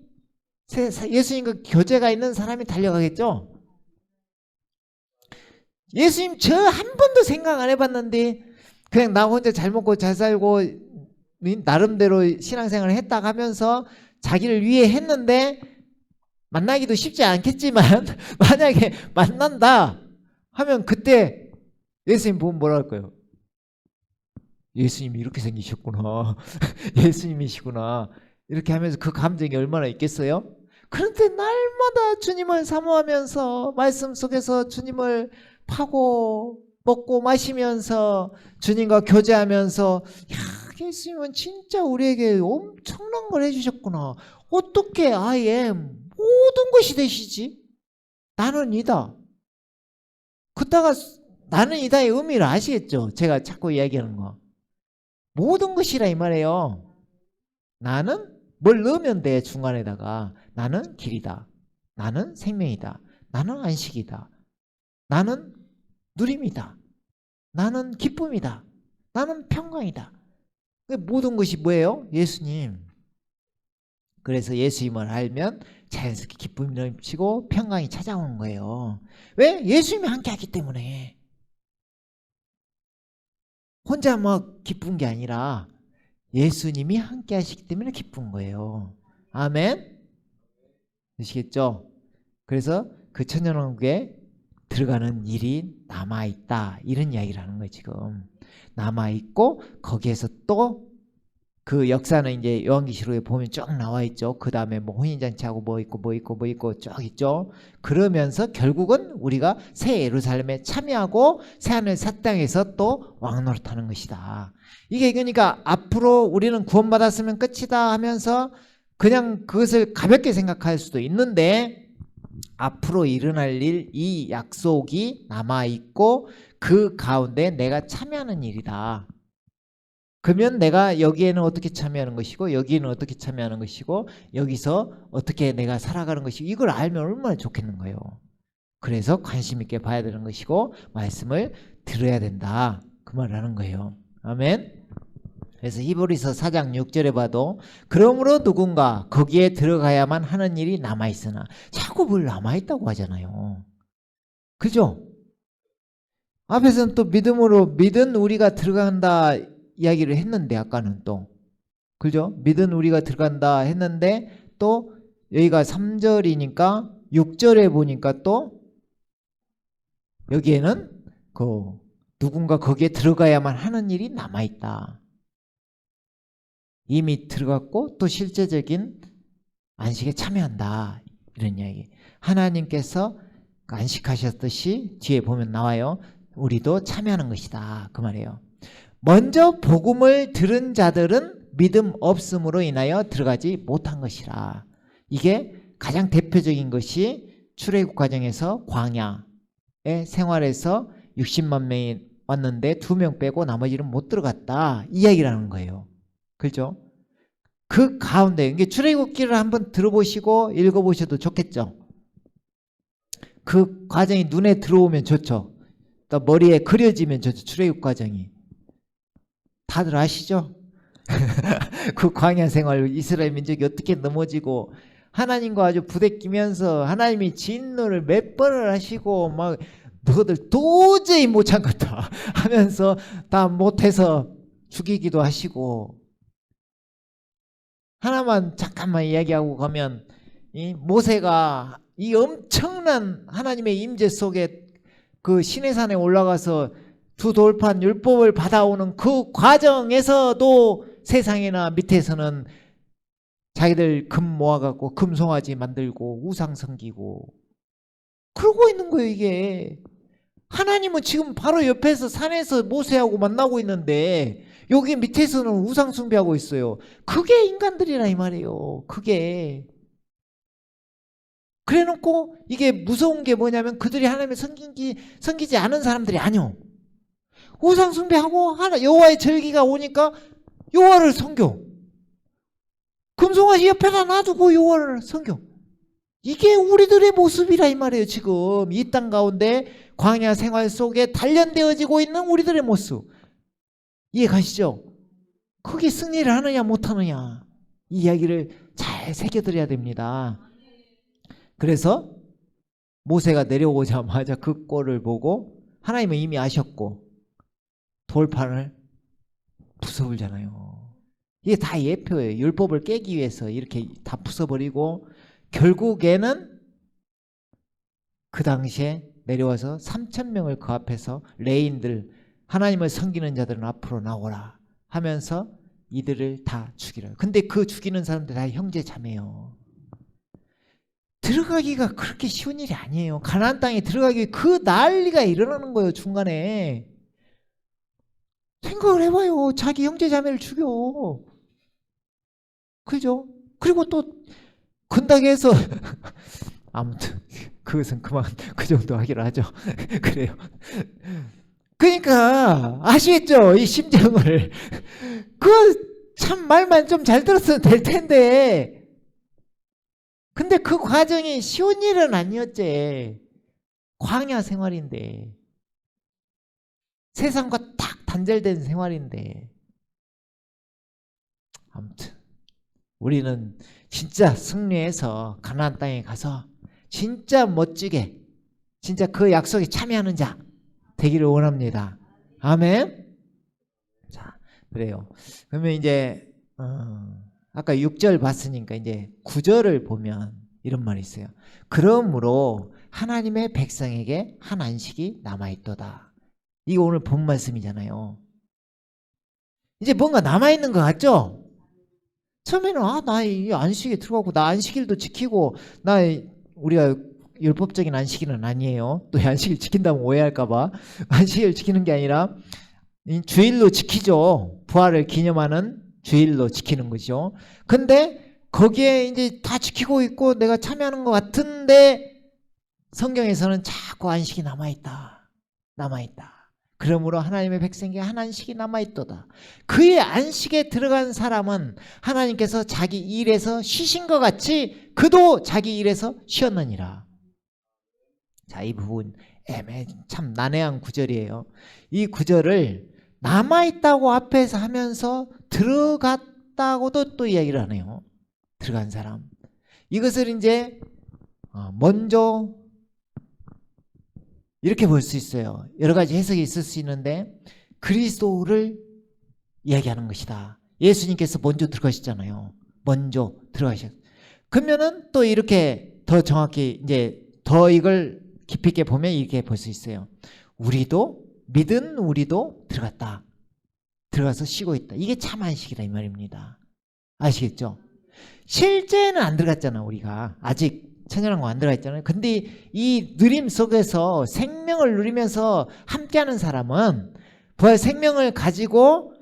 S1: 예수님과 교제가 있는 사람이 달려가겠죠? 예수님 저 한 번도 생각 안 해봤는데 그냥 나 혼자 잘 먹고 잘 살고 나름대로 신앙생활을 했다 하면서 자기를 위해 했는데 만나기도 쉽지 않겠지만 만약에 만난다 하면 그때 예수님 보면 뭐라 할 거예요? 예수님이 이렇게 생기셨구나. 예수님이시구나. 이렇게 하면서 그 감정이 얼마나 있겠어요? 그런데 날마다 주님을 사모하면서 말씀 속에서 주님을 파고 먹고 마시면서 주님과 교제하면서 야, 예수님은 진짜 우리에게 엄청난 걸 해주셨구나. 어떻게 아예 모든 것이 되시지? 나는 이다. 그따가 나는 이다의 의미를 아시겠죠? 제가 자꾸 이야기하는 거. 모든 것이라 이 말이에요. 나는 뭘 넣으면 돼. 중간에다가 나는 길이다. 나는 생명이다. 나는 안식이다. 나는 누림이다. 나는 기쁨이다. 나는 평강이다. 모든 것이 뭐예요? 예수님. 그래서 예수님을 알면 자연스럽게 기쁨이 넘치고 평강이 찾아오는 거예요. 왜? 예수님이 함께 하기 때문에. 혼자 막 기쁜 게 아니라 예수님이 함께 하시기 때문에 기쁜 거예요. 아멘? 아시겠죠? 그래서 그 천년왕국에 들어가는 일이 남아있다. 이런 이야기를 하는 거예요, 지금. 남아있고, 거기에서 또 그 역사는 이제 요한계시록에 보면 쭉 나와 있죠. 그 다음에 뭐 혼인잔치하고 뭐 있고 쭉 있죠. 그러면서 결국은 우리가 새 예루살렘에 참여하고 새하늘 새 땅에서 또 왕노릇하는 것이다. 이게 그러니까 앞으로 우리는 구원받았으면 끝이다 하면서 그냥 그것을 가볍게 생각할 수도 있는데 앞으로 일어날 일, 이 약속이 남아있고 그 가운데 내가 참여하는 일이다. 그러면 내가 여기에는 어떻게 참여하는 것이고 여기에는 어떻게 참여하는 것이고 여기서 어떻게 내가 살아가는 것이고 이걸 알면 얼마나 좋겠는 거예요. 그래서 관심 있게 봐야 되는 것이고 말씀을 들어야 된다. 그 말을 하는 거예요. 아멘. 그래서 히브리서 4장 6절에 봐도 그러므로 누군가 거기에 들어가야만 하는 일이 남아있으나 자꾸 뭘 남아있다고 하잖아요. 그죠? 앞에서는 또 믿음으로 믿은 우리가 들어간다 이야기를 했는데 아까는 또 그죠? 믿은 우리가 들어간다 했는데 또 여기가 3절이니까 6절에 보니까 또 여기에는 그 누군가 거기에 들어가야만 하는 일이 남아있다. 이미 들어갔고 또 실제적인 안식에 참여한다. 이런 이야기. 하나님께서 안식하셨듯이 뒤에 보면 나와요. 우리도 참여하는 것이다. 그 말이에요. 먼저 복음을 들은 자들은 믿음 없음으로 인하여 들어가지 못한 것이라. 이게 가장 대표적인 것이 출애굽 과정에서 광야의 생활에서 60만 명이 왔는데 2명 빼고 나머지는 못 들어갔다. 이 이야기라는 거예요. 그렇죠? 그 가운데 이게 출애굽기를 한번 들어보시고 읽어보셔도 좋겠죠. 그 과정이 눈에 들어오면 좋죠. 또 머리에 그려지면 좋죠. 출애굽 과정이. 다들 아시죠? 그 광야 생활 이스라엘 민족이 어떻게 넘어지고 하나님과 아주 부대끼면서 하나님이 진노를 몇 번을 하시고 막 너희들 도저히 못 참겠다 하면서 다 못해서 죽이기도 하시고. 하나만 잠깐만 이야기하고 가면 이 모세가 이 엄청난 하나님의 임재 속에 그 시내산에 올라가서 두 돌판 율법을 받아오는 그 과정에서도 세상이나 밑에서는 자기들 금 모아갖고 금송아지 만들고 우상 섬기고 그러고 있는 거예요. 이게 하나님은 지금 바로 옆에서 산에서 모세하고 만나고 있는데 여기 밑에서는 우상 숭배하고 있어요. 그게 인간들이라 이 말이에요. 그게. 그래놓고 이게 무서운 게 뭐냐면 그들이 하나님을 섬기지 않은 사람들이 아니요. 우상 숭배하고 여호와의 절기가 오니까 여호와를 섬겨. 금송아지 옆에다 놔두고 여호와를 섬겨. 이게 우리들의 모습이라 이 말이에요. 지금 이 땅 가운데 광야 생활 속에 단련되어지고 있는 우리들의 모습. 이해 가시죠? 그게 승리를 하느냐 못하느냐 이 이야기를 잘 새겨드려야 됩니다. 그래서 모세가 내려오자마자 그 꼴을 보고 하나님은 이미 아셨고 돌판을 부숴버리잖아요. 이게 다 예표예요. 율법을 깨기 위해서 이렇게 다 부숴버리고 결국에는 그 당시에 내려와서 3,000명을 그 앞에서 레인들 하나님을 섬기는 자들은 앞으로 나오라 하면서 이들을 다 죽이라. 근데 그 죽이는 사람들 다 형제 자매요. 들어가기가 그렇게 쉬운 일이 아니에요. 가나안 땅에 들어가기 그 난리가 일어나는 거예요. 중간에. 생각을 해봐요. 자기 형제 자매를 죽여. 그죠? 그리고 또 건다게 해서 아무튼 그것은 그만 그 정도 하기로 하죠. 그래요. 그러니까 아시겠죠? 이 심정을. 그 참 말만 좀 잘 들었으면 될 텐데. 근데 그 과정이 쉬운 일은 아니었지. 광야 생활인데. 세상과 딱 단절된 생활인데. 아무튼 우리는 진짜 승리해서 가나안 땅에 가서 진짜 멋지게 진짜 그 약속에 참여하는 자 되기를 원합니다. 아멘. 자, 그래요. 그러면 이제 아까 6절 봤으니까 이제 9절을 보면 이런 말이 있어요. 그러므로 하나님의 백성에게 한 안식이 남아있도다. 이거 오늘 본 말씀이잖아요. 이제 뭔가 남아있는 것 같죠? 처음에는 나 이 안식에 들어가고 나 안식일도 지키고 우리가 율법적인 안식일은 아니에요. 또 안식일 지킨다면 오해할까봐. 안식일 지키는 게 아니라 주일로 지키죠. 부활을 기념하는 주일로 지키는 거죠. 근데 거기에 이제 다 지키고 있고 내가 참여하는 것 같은데 성경에서는 자꾸 안식이 남아있다. 그러므로 하나님의 백성에게 한 안식이 남아있도다. 그의 안식에 들어간 사람은 하나님께서 자기 일에서 쉬신 것 같이 그도 자기 일에서 쉬었느니라. 자, 이 부분 참 난해한 구절이에요. 이 구절을 남아있다고 앞에서 하면서 들어갔다고도 또 이야기를 하네요. 들어간 사람. 이것을 이제 먼저 이렇게 볼 수 있어요. 여러 가지 해석이 있을 수 있는데 그리스도를 이야기하는 것이다. 예수님께서 먼저 들어가셨잖아요. 먼저 들어가셨어요. 그러면은 또 이렇게 더 정확히 이제 더 이걸 깊이 있게 보면 이렇게 볼 수 있어요. 우리도 믿은 우리도 들어갔다. 들어가서 쉬고 있다. 이게 참 안식이다 이 말입니다. 아시겠죠? 실제는 안 들어갔잖아. 우리가 아직 천연왕국 안 들어가 있잖아요. 근데 이 누림 속에서 생명을 누리면서 함께하는 사람은 부활 생명을 가지고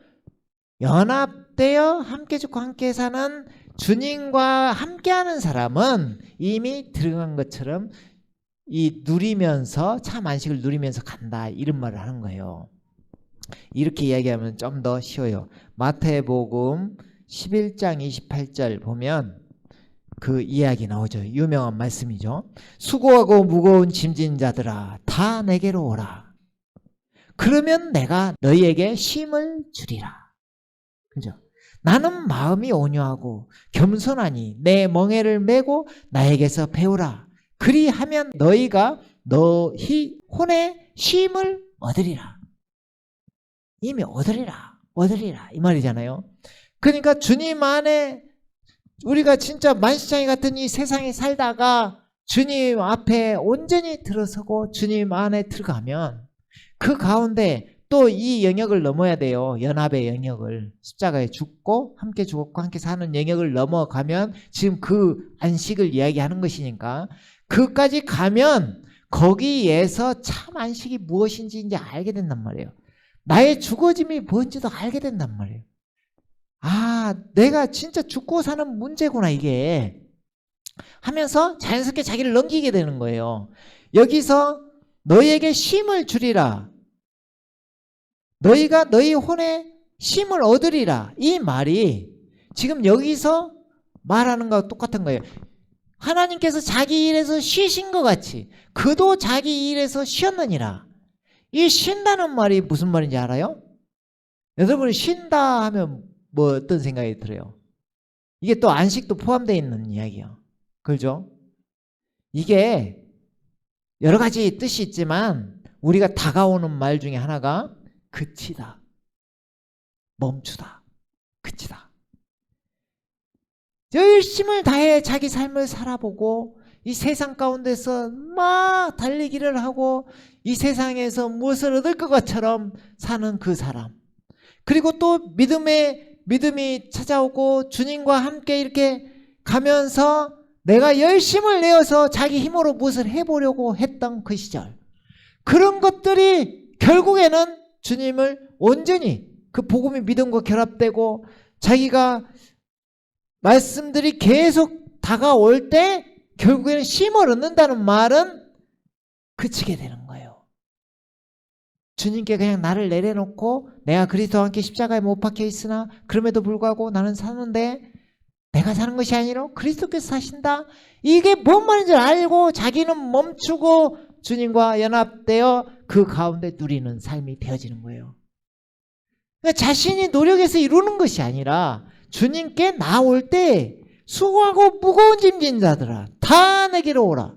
S1: 연합되어 함께 죽고 함께 사는 주님과 함께하는 사람은 이미 들어간 것처럼 이 누리면서 참 안식을 누리면서 간다 이런 말을 하는 거예요. 이렇게 이야기하면 좀 더 쉬워요. 마태복음 11장 28절 보면 그 이야기 나오죠. 유명한 말씀이죠. 수고하고 무거운 짐진 자들아 다 내게로 오라. 그러면 내가 너희에게 쉼을 주리라. 그죠? 나는 마음이 온유하고 겸손하니 내 멍에를 메고 나에게서 배우라. 그리하면 너희가 너희 혼의 쉼을 얻으리라. 이미 얻으리라 이 말이잖아요. 그러니까 주님 안에 우리가 진짜 만시창이 같은 이 세상에 살다가 주님 앞에 온전히 들어서고 주님 안에 들어가면 그 가운데 또 이 영역을 넘어야 돼요. 연합의 영역을. 십자가에 죽고 함께 죽었고 함께 사는 영역을 넘어가면 지금 그 안식을 이야기하는 것이니까 그까지 가면 거기에서 참 안식이 무엇인지 이제 알게 된단 말이에요. 나의 죽어짐이 뭔지도 알게 된단 말이에요. 아, 내가 진짜 죽고 사는 문제구나 이게 하면서 자연스럽게 자기를 넘기게 되는 거예요. 여기서 너희에게 쉼을 주리라. 너희가 너희 혼에 쉼을 얻으리라. 이 말이 지금 여기서 말하는 거와 똑같은 거예요. 하나님께서 자기 일에서 쉬신 것 같이 그도 자기 일에서 쉬었느니라. 이 쉰다는 말이 무슨 말인지 알아요? 여러분이 쉰다 하면 뭐 어떤 생각이 들어요? 이게 또 안식도 포함되어 있는 이야기예요. 그렇죠? 이게 여러 가지 뜻이 있지만 우리가 다가오는 말 중에 하나가 그치다, 멈추다, 그치다. 열심을 다해 자기 삶을 살아보고 이 세상 가운데서 막 달리기를 하고 이 세상에서 무엇을 얻을 것처럼 사는 그 사람. 그리고 또 믿음이 찾아오고 주님과 함께 이렇게 가면서 내가 열심을 내어서 자기 힘으로 무엇을 해보려고 했던 그 시절. 그런 것들이 결국에는 주님을 온전히 그 복음의 믿음과 결합되고 자기가 말씀들이 계속 다가올 때 결국에는 쉼을 얻는다는 말은 그치게 되는 거예요. 주님께 그냥 나를 내려놓고 내가 그리스도와 함께 십자가에 못 박혀 있으나 그럼에도 불구하고 나는 사는데 내가 사는 것이 아니라 그리스도께서 사신다. 이게 뭔 말인지 알고 자기는 멈추고 주님과 연합되어 그 가운데 누리는 삶이 되어지는 거예요. 그러니까 자신이 노력해서 이루는 것이 아니라 주님께 나올 때 수고하고 무거운 짐진 자들아 다 내게로 오라.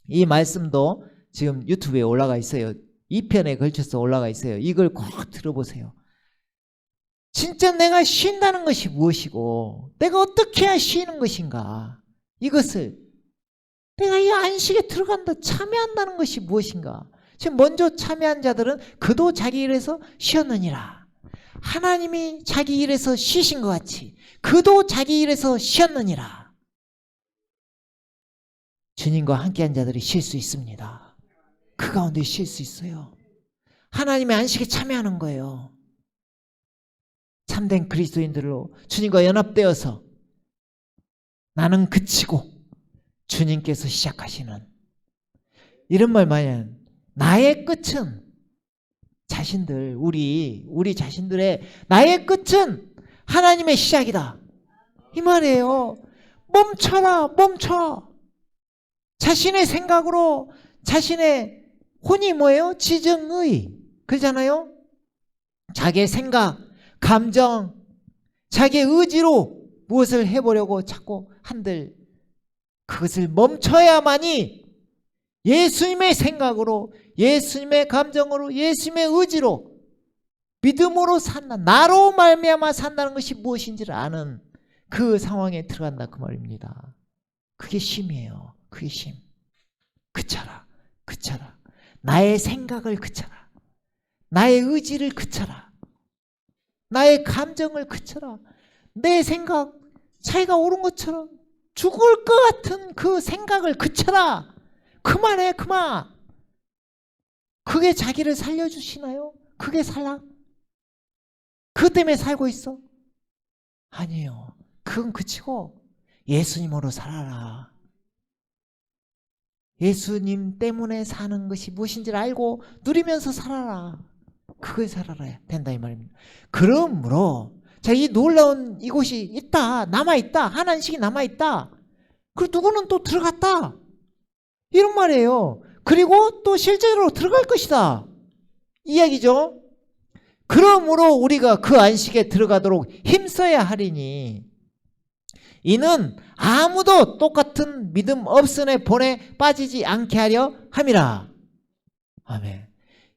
S1: 이 말씀도 지금 유튜브에 올라가 있어요. 2편에 걸쳐서 올라가 있어요. 이걸 꼭 들어보세요. 진짜 내가 쉰다는 것이 무엇이고 내가 어떻게 해야 쉬는 것인가, 이것을 내가 이 안식에 들어간다 참여한다는 것이 무엇인가. 지금 먼저 참여한 자들은 그도 자기 일에서 쉬었느니라. 하나님이 자기 일에서 쉬신 것 같이 그도 자기 일에서 쉬었느니라. 주님과 함께한 자들이 쉴 수 있습니다. 그 가운데 쉴 수 있어요. 하나님의 안식에 참여하는 거예요. 참된 그리스도인들로 주님과 연합되어서 나는 그치고 주님께서 시작하시는 이런 말 많이 하는 나의 끝은 자신들 우리 자신들의 나의 끝은 하나님의 시작이다 이 말이에요. 멈춰라 멈춰. 자신의 생각으로 자신의 혼이 뭐예요? 지정의 그러잖아요. 자기의 생각, 감정, 자기의 의지로 무엇을 해보려고 자꾸 한들 그것을 멈춰야만이 예수님의 생각으로, 예수님의 감정으로, 예수님의 의지로, 믿음으로 산다. 나로 말미암아 산다는 것이 무엇인지를 아는 그 상황에 들어간다 그 말입니다. 그게 쉼이에요. 그게 쉼. 그쳐라. 그쳐라. 나의 생각을 그쳐라. 나의 의지를 그쳐라. 나의 감정을 그쳐라. 내 생각 차이가 오른 것처럼 죽을 것 같은 그 생각을 그쳐라. 그만해 그만. 그게 자기를 살려주시나요? 그게 살라? 그것 때문에 살고 있어? 아니에요. 그건 그치고 예수님으로 살아라. 예수님 때문에 사는 것이 무엇인지를 알고 누리면서 살아라. 그걸 살아야 된다 이 말입니다. 그러므로 자, 이 놀라운 이곳이 있다. 남아있다. 한 안식이 남아있다. 그리고 누구는 또 들어갔다. 이런 말이에요. 그리고 또 실제로 들어갈 것이다. 이야기죠. 그러므로 우리가 그 안식에 들어가도록 힘써야 하리니 이는 아무도 똑같은 믿음 없음의 본에 빠지지 않게 하려 함이라. 아멘.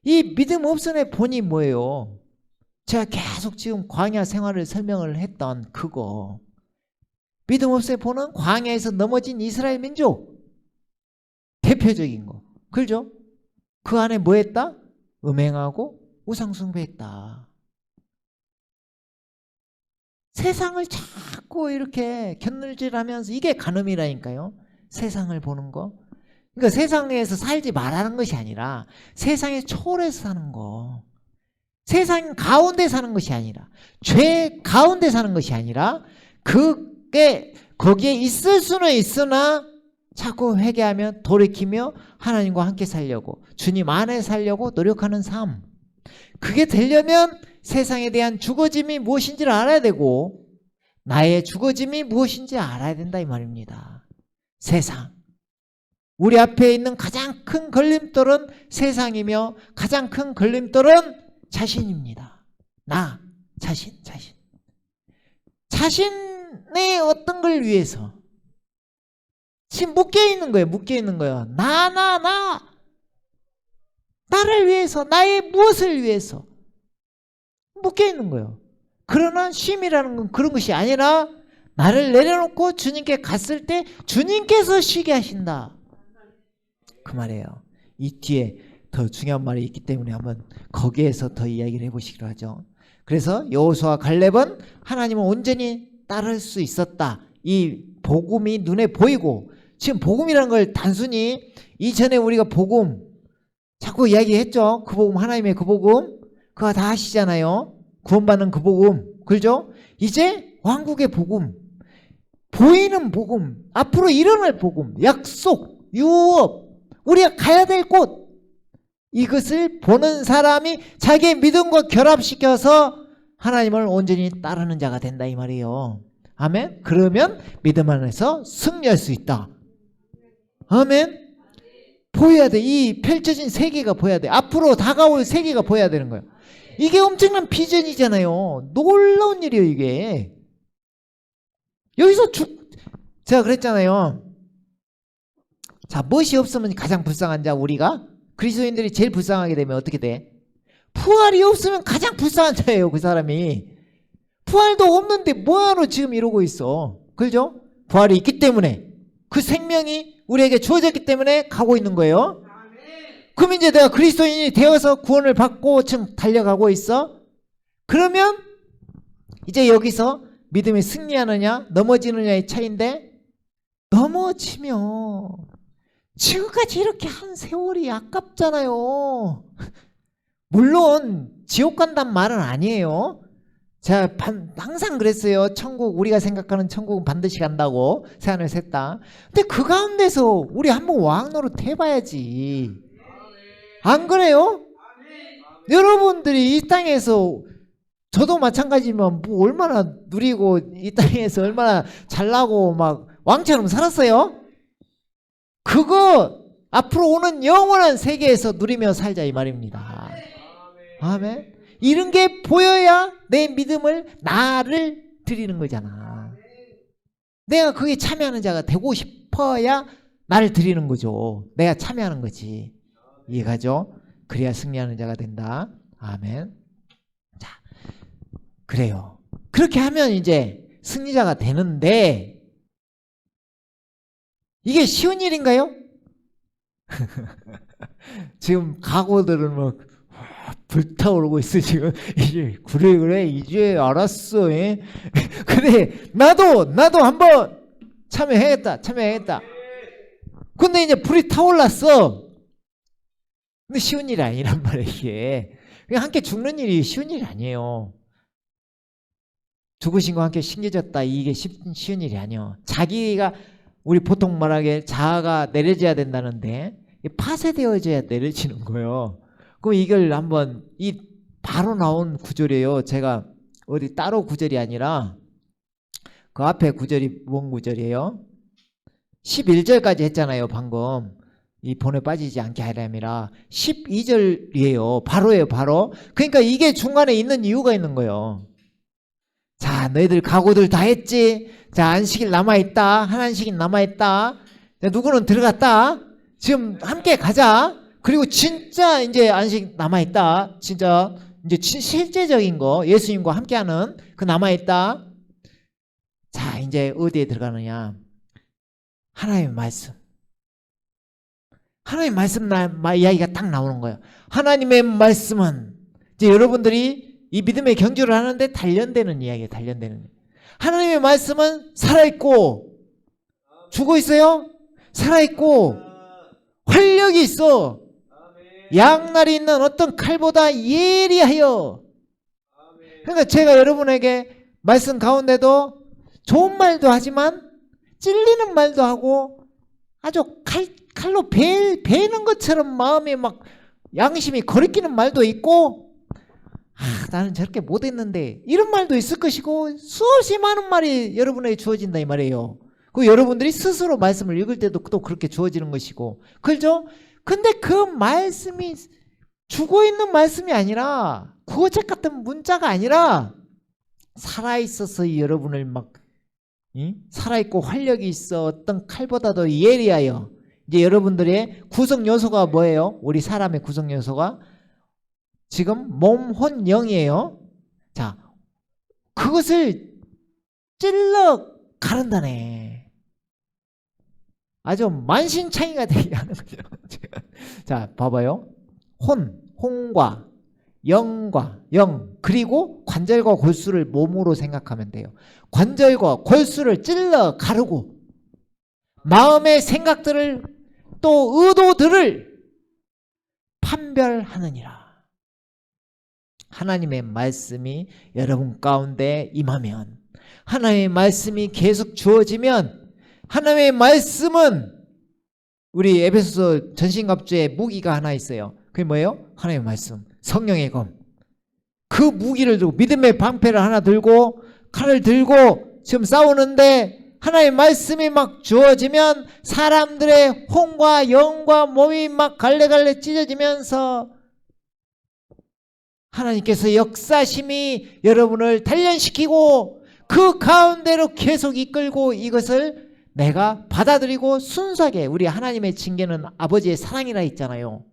S1: 이 믿음 없음의 본이 뭐예요? 제가 계속 지금 광야 생활을 설명을 했던 그거. 믿음 없음의 본은 광야에서 넘어진 이스라엘 민족. 대표적인 거. 그죠? 그 안에 뭐 했다? 음행하고 우상숭배했다. 세상을 자꾸 이렇게 곁눈질하면서 이게 간음이라니까요. 세상을 보는 거. 그러니까 세상에서 살지 말라는 것이 아니라 세상에 초월해서 사는 거. 세상 가운데 사는 것이 아니라 죄 가운데 사는 것이 아니라 그게 거기에 있을 수는 있으나 자꾸 회개하며 돌이키며 하나님과 함께 살려고 주님 안에 살려고 노력하는 삶. 그게 되려면 세상에 대한 죽어짐이 무엇인지를 알아야 되고 나의 죽어짐이 무엇인지 알아야 된다 이 말입니다. 세상. 우리 앞에 있는 가장 큰 걸림돌은 세상이며 가장 큰 걸림돌은 자신입니다. 나, 자신. 자신의 어떤 걸 위해서 지금 묶여있는 거예요. 나를 위해서, 나의 무엇을 위해서 묶여있는 거예요. 그러나 쉼이라는 건 그런 것이 아니라 나를 내려놓고 주님께 갔을 때 주님께서 쉬게 하신다. 그 말이에요. 이 뒤에 더 중요한 말이 있기 때문에 한번 거기에서 더 이야기를 해보시기로 하죠. 그래서 여호수아와 갈렙은 하나님을 온전히 따를 수 있었다. 이 복음이 눈에 보이고 지금 복음이라는 걸 단순히 이전에 우리가 복음 자꾸 이야기했죠. 그 복음 하나님의 그 복음 그거 다 아시잖아요. 구원받는 그 복음 그렇죠? 이제 왕국의 복음 보이는 복음 앞으로 일어날 복음 약속 유업 우리가 가야 될 곳 이것을 보는 사람이 자기의 믿음과 결합시켜서 하나님을 온전히 따르는 자가 된다 이 말이에요. 아멘. 그러면 믿음 안에서 승리할 수 있다. 아멘. 보여야 돼. 이 펼쳐진 세계가 보여야 돼. 앞으로 다가올 세계가 보여야 되는 거예요. 이게 엄청난 비전이잖아요. 놀라운 일이에요 이게. 여기서 제가 그랬잖아요. 자, 무엇이 없으면 가장 불쌍한 자 우리가? 그리스도인들이 제일 불쌍하게 되면 어떻게 돼? 부활이 없으면 가장 불쌍한 자예요 그 사람이. 부활도 없는데 뭐하러 지금 이러고 있어. 그죠? 부활이 있기 때문에 그 생명이 우리에게 주어졌기 때문에 가고 있는 거예요. 그럼 이제 내가 그리스도인이 되어서 구원을 받고 지금 달려가고 있어. 그러면 이제 여기서 믿음이 승리하느냐 넘어지느냐의 차이인데 넘어지면 지금까지 이렇게 한 세월이 아깝잖아요. 물론 지옥 간단 말은 아니에요. 제가 항상 그랬어요. 천국 우리가 생각하는 천국은 반드시 간다고 세안을 샜다. 근데 그 가운데서 우리 한번 왕노릇 해봐야지. 안 그래요? 여러분들이 이 땅에서 저도 마찬가지지만 뭐 얼마나 누리고 이 땅에서 얼마나 잘나고 막 왕처럼 살았어요? 그거 앞으로 오는 영원한 세계에서 누리며 살자 이 말입니다. 아멘. 이런 게 보여야 내 믿음을 나를 드리는 거잖아. 내가 거기에 참여하는 자가 되고 싶어야 나를 드리는 거죠. 내가 참여하는 거지. 이해가죠? 그래야 승리하는 자가 된다. 아멘. 자, 그래요. 그렇게 하면 이제 승리자가 되는데 이게 쉬운 일인가요? 지금 각오들은 막 불타오르고 있어 지금. 이제 그래 이제 알았어. 예? 그래 나도 한번 참여해야겠다. 근데 이제 불이 타올랐어. 근데 쉬운 일이 아니란 말이야 이게. 그냥 함께 죽는 일이 쉬운 일이 아니에요. 죽으신 거 함께 신겨졌다 이게 쉬운 일이 아니에요. 자기가 우리 보통 말하기에 자아가 내려져야 된다는데 파쇄되어져야 내려지는 거예요. 그럼 이걸 한번 이 바로 나온 구절이에요. 제가 어디 따로 구절이 아니라 그 앞에 구절이 뭔 구절이에요? 11절까지 했잖아요. 방금 이 본에 빠지지 않게 하려면 12절이에요. 바로예요. 바로. 그러니까 이게 중간에 있는 이유가 있는 거예요. 자, 너희들 각오들 다 했지? 자, 안식일 남아있다. 한 안식일 남아있다. 자, 누구는 들어갔다. 지금 함께 가자. 그리고 진짜 이제 안식 남아있다. 진짜 이제 실제적인 거 예수님과 함께하는 그 남아있다. 자, 이제 어디에 들어가느냐? 하나님의 말씀. 하나님의 말씀 이야기가 딱 나오는 거예요. 하나님의 말씀은 이제 여러분들이 이 믿음의 경주를 하는데 단련되는 이야기예요. 단련되는. 하나님의 말씀은 살아있고 죽어있어요? 살아있고 활력이 있어. 양날이 있는 어떤 칼보다 예리하여. 그러니까 제가 여러분에게 말씀 가운데도 좋은 말도 하지만 찔리는 말도 하고 아주 칼로 베는 것처럼 마음에 막 양심이 거리끼는 말도 있고 나는 저렇게 못했는데 이런 말도 있을 것이고 수없이 많은 말이 여러분에게 주어진다 이 말이에요. 그 여러분들이 스스로 말씀을 읽을 때도 또 그렇게 주어지는 것이고 그렇죠? 근데 그 말씀이 죽어있는 말씀이 아니라 구어책 같은 문자가 아니라 살아있어서 여러분을 막 살아있고 활력이 있어 어떤 칼보다도 예리하여. 이제 여러분들의 구성 요소가 뭐예요? 우리 사람의 구성 요소가 지금 몸, 혼, 영이에요. 자, 그것을 찔러 가른다네. 아주 만신창이가 되게 하는 거죠. 자, 봐봐요. 혼과 영과 영, 그리고 관절과 골수를 몸으로 생각하면 돼요. 관절과 골수를 찔러 가르고 마음의 생각들을 또 의도들을 판별하느니라. 하나님의 말씀이 여러분 가운데 임하면, 하나님의 말씀이 계속 주어지면, 하나님의 말씀은 우리 에베소서 전신갑주에 무기가 하나 있어요. 그게 뭐예요? 하나님의 말씀, 성령의 검. 그 무기를 들고 믿음의 방패를 하나 들고 칼을 들고 지금 싸우는데 하나님의 말씀이 막 주어지면 사람들의 혼과 영과 몸이 막 갈래갈래 찢어지면서 하나님께서 역사심이 여러분을 단련시키고 그 가운데로 계속 이끌고 이것을 내가 받아들이고 순수하게, 우리 하나님의 징계는 아버지의 사랑이라 했잖아요.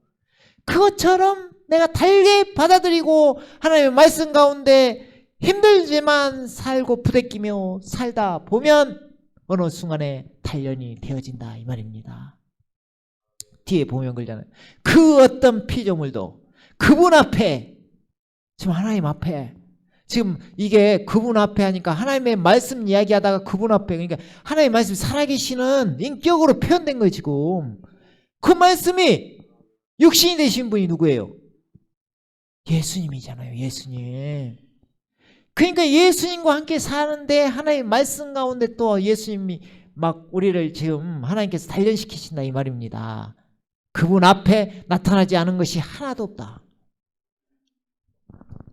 S1: 그것처럼 내가 달게 받아들이고 하나님의 말씀 가운데 힘들지만 살고 부대끼며 살다 보면 어느 순간에 단련이 되어진다 이 말입니다. 뒤에 보면 그러잖아요. 그 어떤 피조물도 그분 앞에, 지금 하나님 앞에, 지금 이게 그분 앞에 하니까 하나님의 말씀 이야기하다가 그분 앞에, 그러니까 하나님의 말씀이 살아계시는 인격으로 표현된 거예요. 지금 그 말씀이 육신이 되신 분이 누구예요? 예수님이잖아요. 예수님. 그러니까 예수님과 함께 사는데 하나님의 말씀 가운데 또 예수님이 막 우리를 지금 하나님께서 단련시키신다 이 말입니다. 그분 앞에 나타나지 않은 것이 하나도 없다.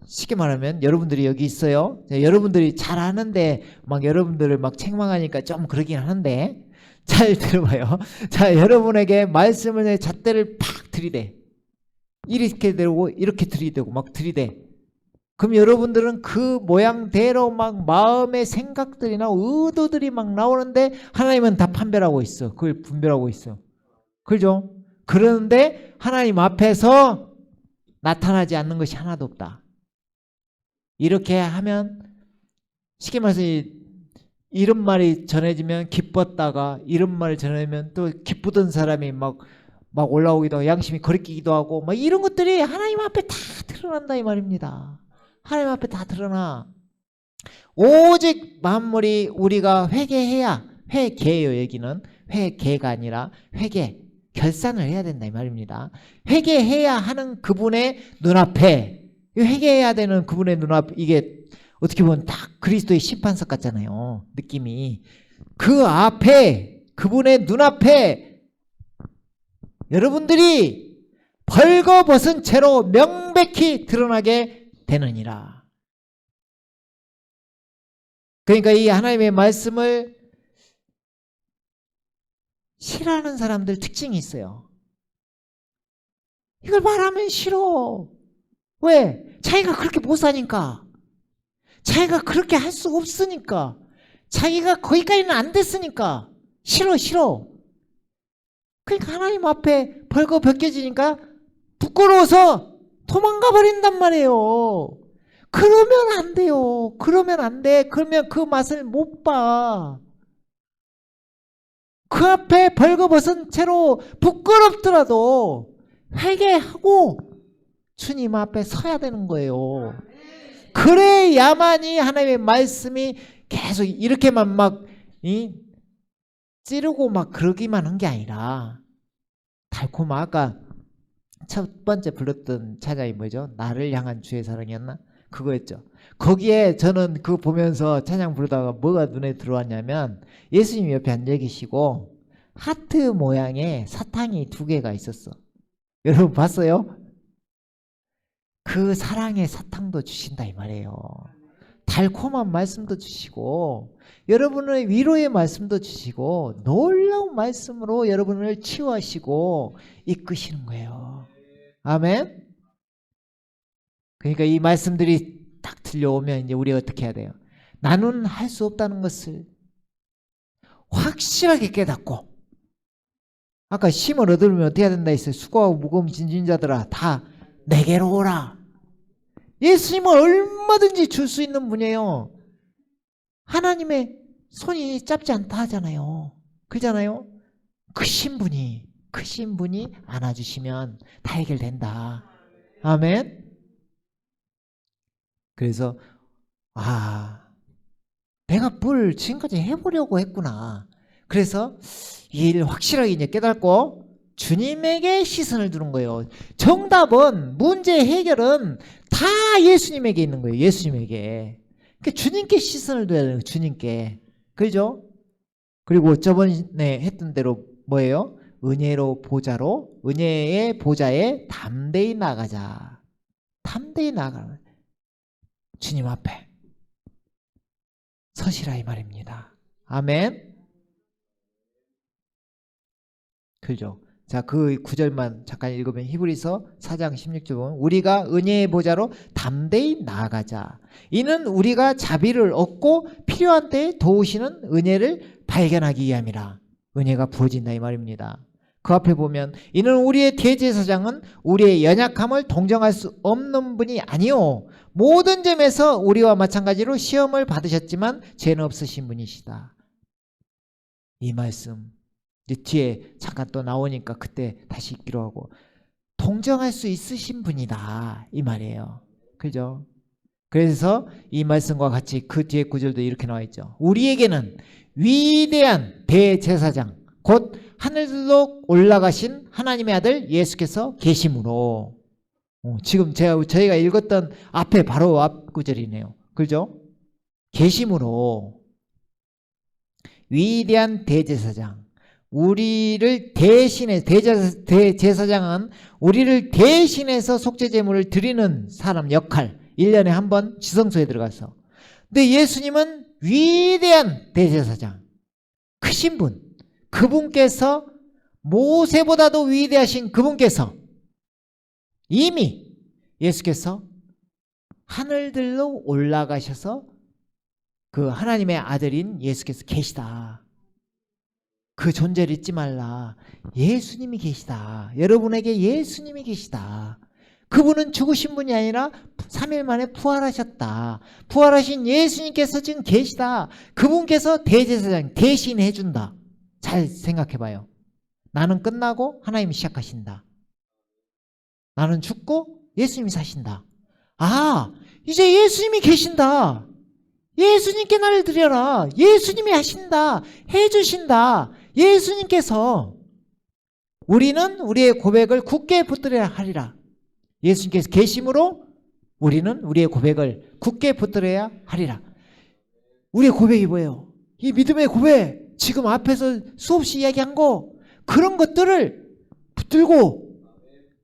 S1: 쉽게 말하면 여러분들이 여기 있어요. 여러분들이 잘 아는데 막 여러분들을 막 책망하니까 좀 그러긴 하는데, 잘 들어봐요. 자, 여러분에게 말씀을 잣대를 팍 들이대. 이렇게 되고 이렇게 들이대고 막 들이대. 그럼 여러분들은 그 모양대로 막 마음의 생각들이나 의도들이 막 나오는데 하나님은 다 판별하고 있어. 그걸 분별하고 있어. 그죠? 그런데 하나님 앞에서 나타나지 않는 것이 하나도 없다. 이렇게 하면 쉽게 말해서 이런 말이 전해지면 기뻤다가 이런 말이 전해지면 또 기쁘던 사람이 막 올라오기도 하고 양심이 거리끼기도 하고 막 이런 것들이 하나님 앞에 다 드러난다 이 말입니다. 하나님 앞에 다 드러나. 오직 만물이 우리가 회개해야, 회개예요 여기는. 회개가 아니라 회개, 결산을 해야 된다 이 말입니다. 회개해야 하는 그분의 눈앞에, 회개해야 되는 그분의 눈앞, 이게 어떻게 보면 딱 그리스도의 심판석 같잖아요. 느낌이. 그 앞에, 그분의 눈앞에 여러분들이 벌거벗은 채로 명백히 드러나게 되느니라. 그러니까 이 하나님의 말씀을 싫어하는 사람들 특징이 있어요. 이걸 말하면 싫어. 왜? 자기가 그렇게 못 사니까. 자기가 그렇게 할 수 없으니까. 자기가 거기까지는 안 됐으니까. 싫어. 그러니까 하나님 앞에 벌거벗겨지니까 부끄러워서 도망가 버린단 말이에요. 그러면 안 돼요. 그러면 안 돼. 그러면 그 맛을 못 봐. 그 앞에 벌거벗은 채로 부끄럽더라도 회개하고 주님 앞에 서야 되는 거예요. 그래야만이 하나님의 말씀이 계속 이렇게만 막 찌르고 막 그러기만 한 게 아니라 달콤한, 아까 첫 번째 불렀던 찬양이 뭐죠? 나를 향한 주의 사랑이었나? 그거였죠. 거기에 저는 그거 보면서 찬양 부르다가 뭐가 눈에 들어왔냐면 예수님 옆에 앉아 계시고 하트 모양의 사탕이 2개가 있었어. 여러분 봤어요? 그 사랑의 사탕도 주신다 이 말이에요. 달콤한 말씀도 주시고 여러분의 위로의 말씀도 주시고 놀라운 말씀으로 여러분을 치유하시고 이끄시는 거예요. 아멘. 그러니까 이 말씀들이 딱 들려오면 이제 우리가 어떻게 해야 돼요? 나는 할 수 없다는 것을 확실하게 깨닫고, 아까 힘을 얻으려면 어떻게 해야 된다 했어요? 수고하고 무거운 짐진 자들아 다 내게로 오라. 예수님은 얼마든지 줄 수 있는 분이에요. 하나님의 손이 짧지 않다 하잖아요. 그러잖아요. 크신 분이 안아주시면 다 해결된다. 아멘. 그래서 내가 뭘 지금까지 해보려고 했구나. 그래서 이 일 확실하게 이제 깨닫고 주님에게 시선을 두는 거예요. 정답은, 문제 해결은 다 예수님에게 있는 거예요. 예수님에게. 그러니까 주님께 시선을 둬야 돼요. 주님께. 그죠? 그리고 저번에 했던 대로 뭐예요? 은혜의 보좌에 담대히 나가자. 담대히 나가는 주님 앞에 서시라 이 말입니다. 아멘. 그죠? 자, 그 구절만 잠깐 읽으면 히브리서 4장 16절 보면 우리가 은혜의 보좌로 담대히 나아가자. 이는 우리가 자비를 얻고 필요한 때에 도우시는 은혜를 발견하기 위함이라. 은혜가 부어진다 이 말입니다. 그 앞에 보면 이는 우리의 대제사장은 우리의 연약함을 동정할 수 없는 분이 아니요 모든 점에서 우리와 마찬가지로 시험을 받으셨지만 죄는 없으신 분이시다. 이 말씀 뒤에 잠깐 또 나오니까 그때 다시 읽기로 하고 동정할 수 있으신 분이다 이 말이에요. 그죠? 그래서 이 말씀과 같이 그 뒤에 구절도 이렇게 나와 있죠. 우리에게는 위대한 대제사장 곧 하늘로 올라가신 하나님의 아들 예수께서 계심으로 지금 저희가 읽었던 앞에 바로 앞 구절이네요. 그죠? 계심으로 위대한 대제사장 우리를 대신해 대제사장은 우리를 대신해서 속죄제물을 드리는 사람 역할 1년에 한 번 지성소에 들어가서 근데 예수님은 위대한 대제사장 크신 분 그분께서 모세보다도 위대하신 그분께서 이미 예수께서 하늘들로 올라가셔서 그 하나님의 아들인 예수께서 계시다. 그 존재를 잊지 말라. 예수님이 계시다. 여러분에게 예수님이 계시다. 그분은 죽으신 분이 아니라 3일 만에 부활하셨다. 부활하신 예수님께서 지금 계시다. 그분께서 대제사장 대신 해준다. 잘 생각해봐요. 나는 끝나고 하나님이 시작하신다. 나는 죽고 예수님이 사신다. 아, 이제 예수님이 계신다. 예수님께 나를 드려라. 예수님이 하신다. 해주신다. 예수님께서 우리는 우리의 고백을 굳게 붙들어야 하리라. 예수님께서 계심으로 우리는 우리의 고백을 굳게 붙들어야 하리라. 우리의 고백이 뭐예요? 이 믿음의 고백, 지금 앞에서 수없이 이야기한 거, 그런 것들을 붙들고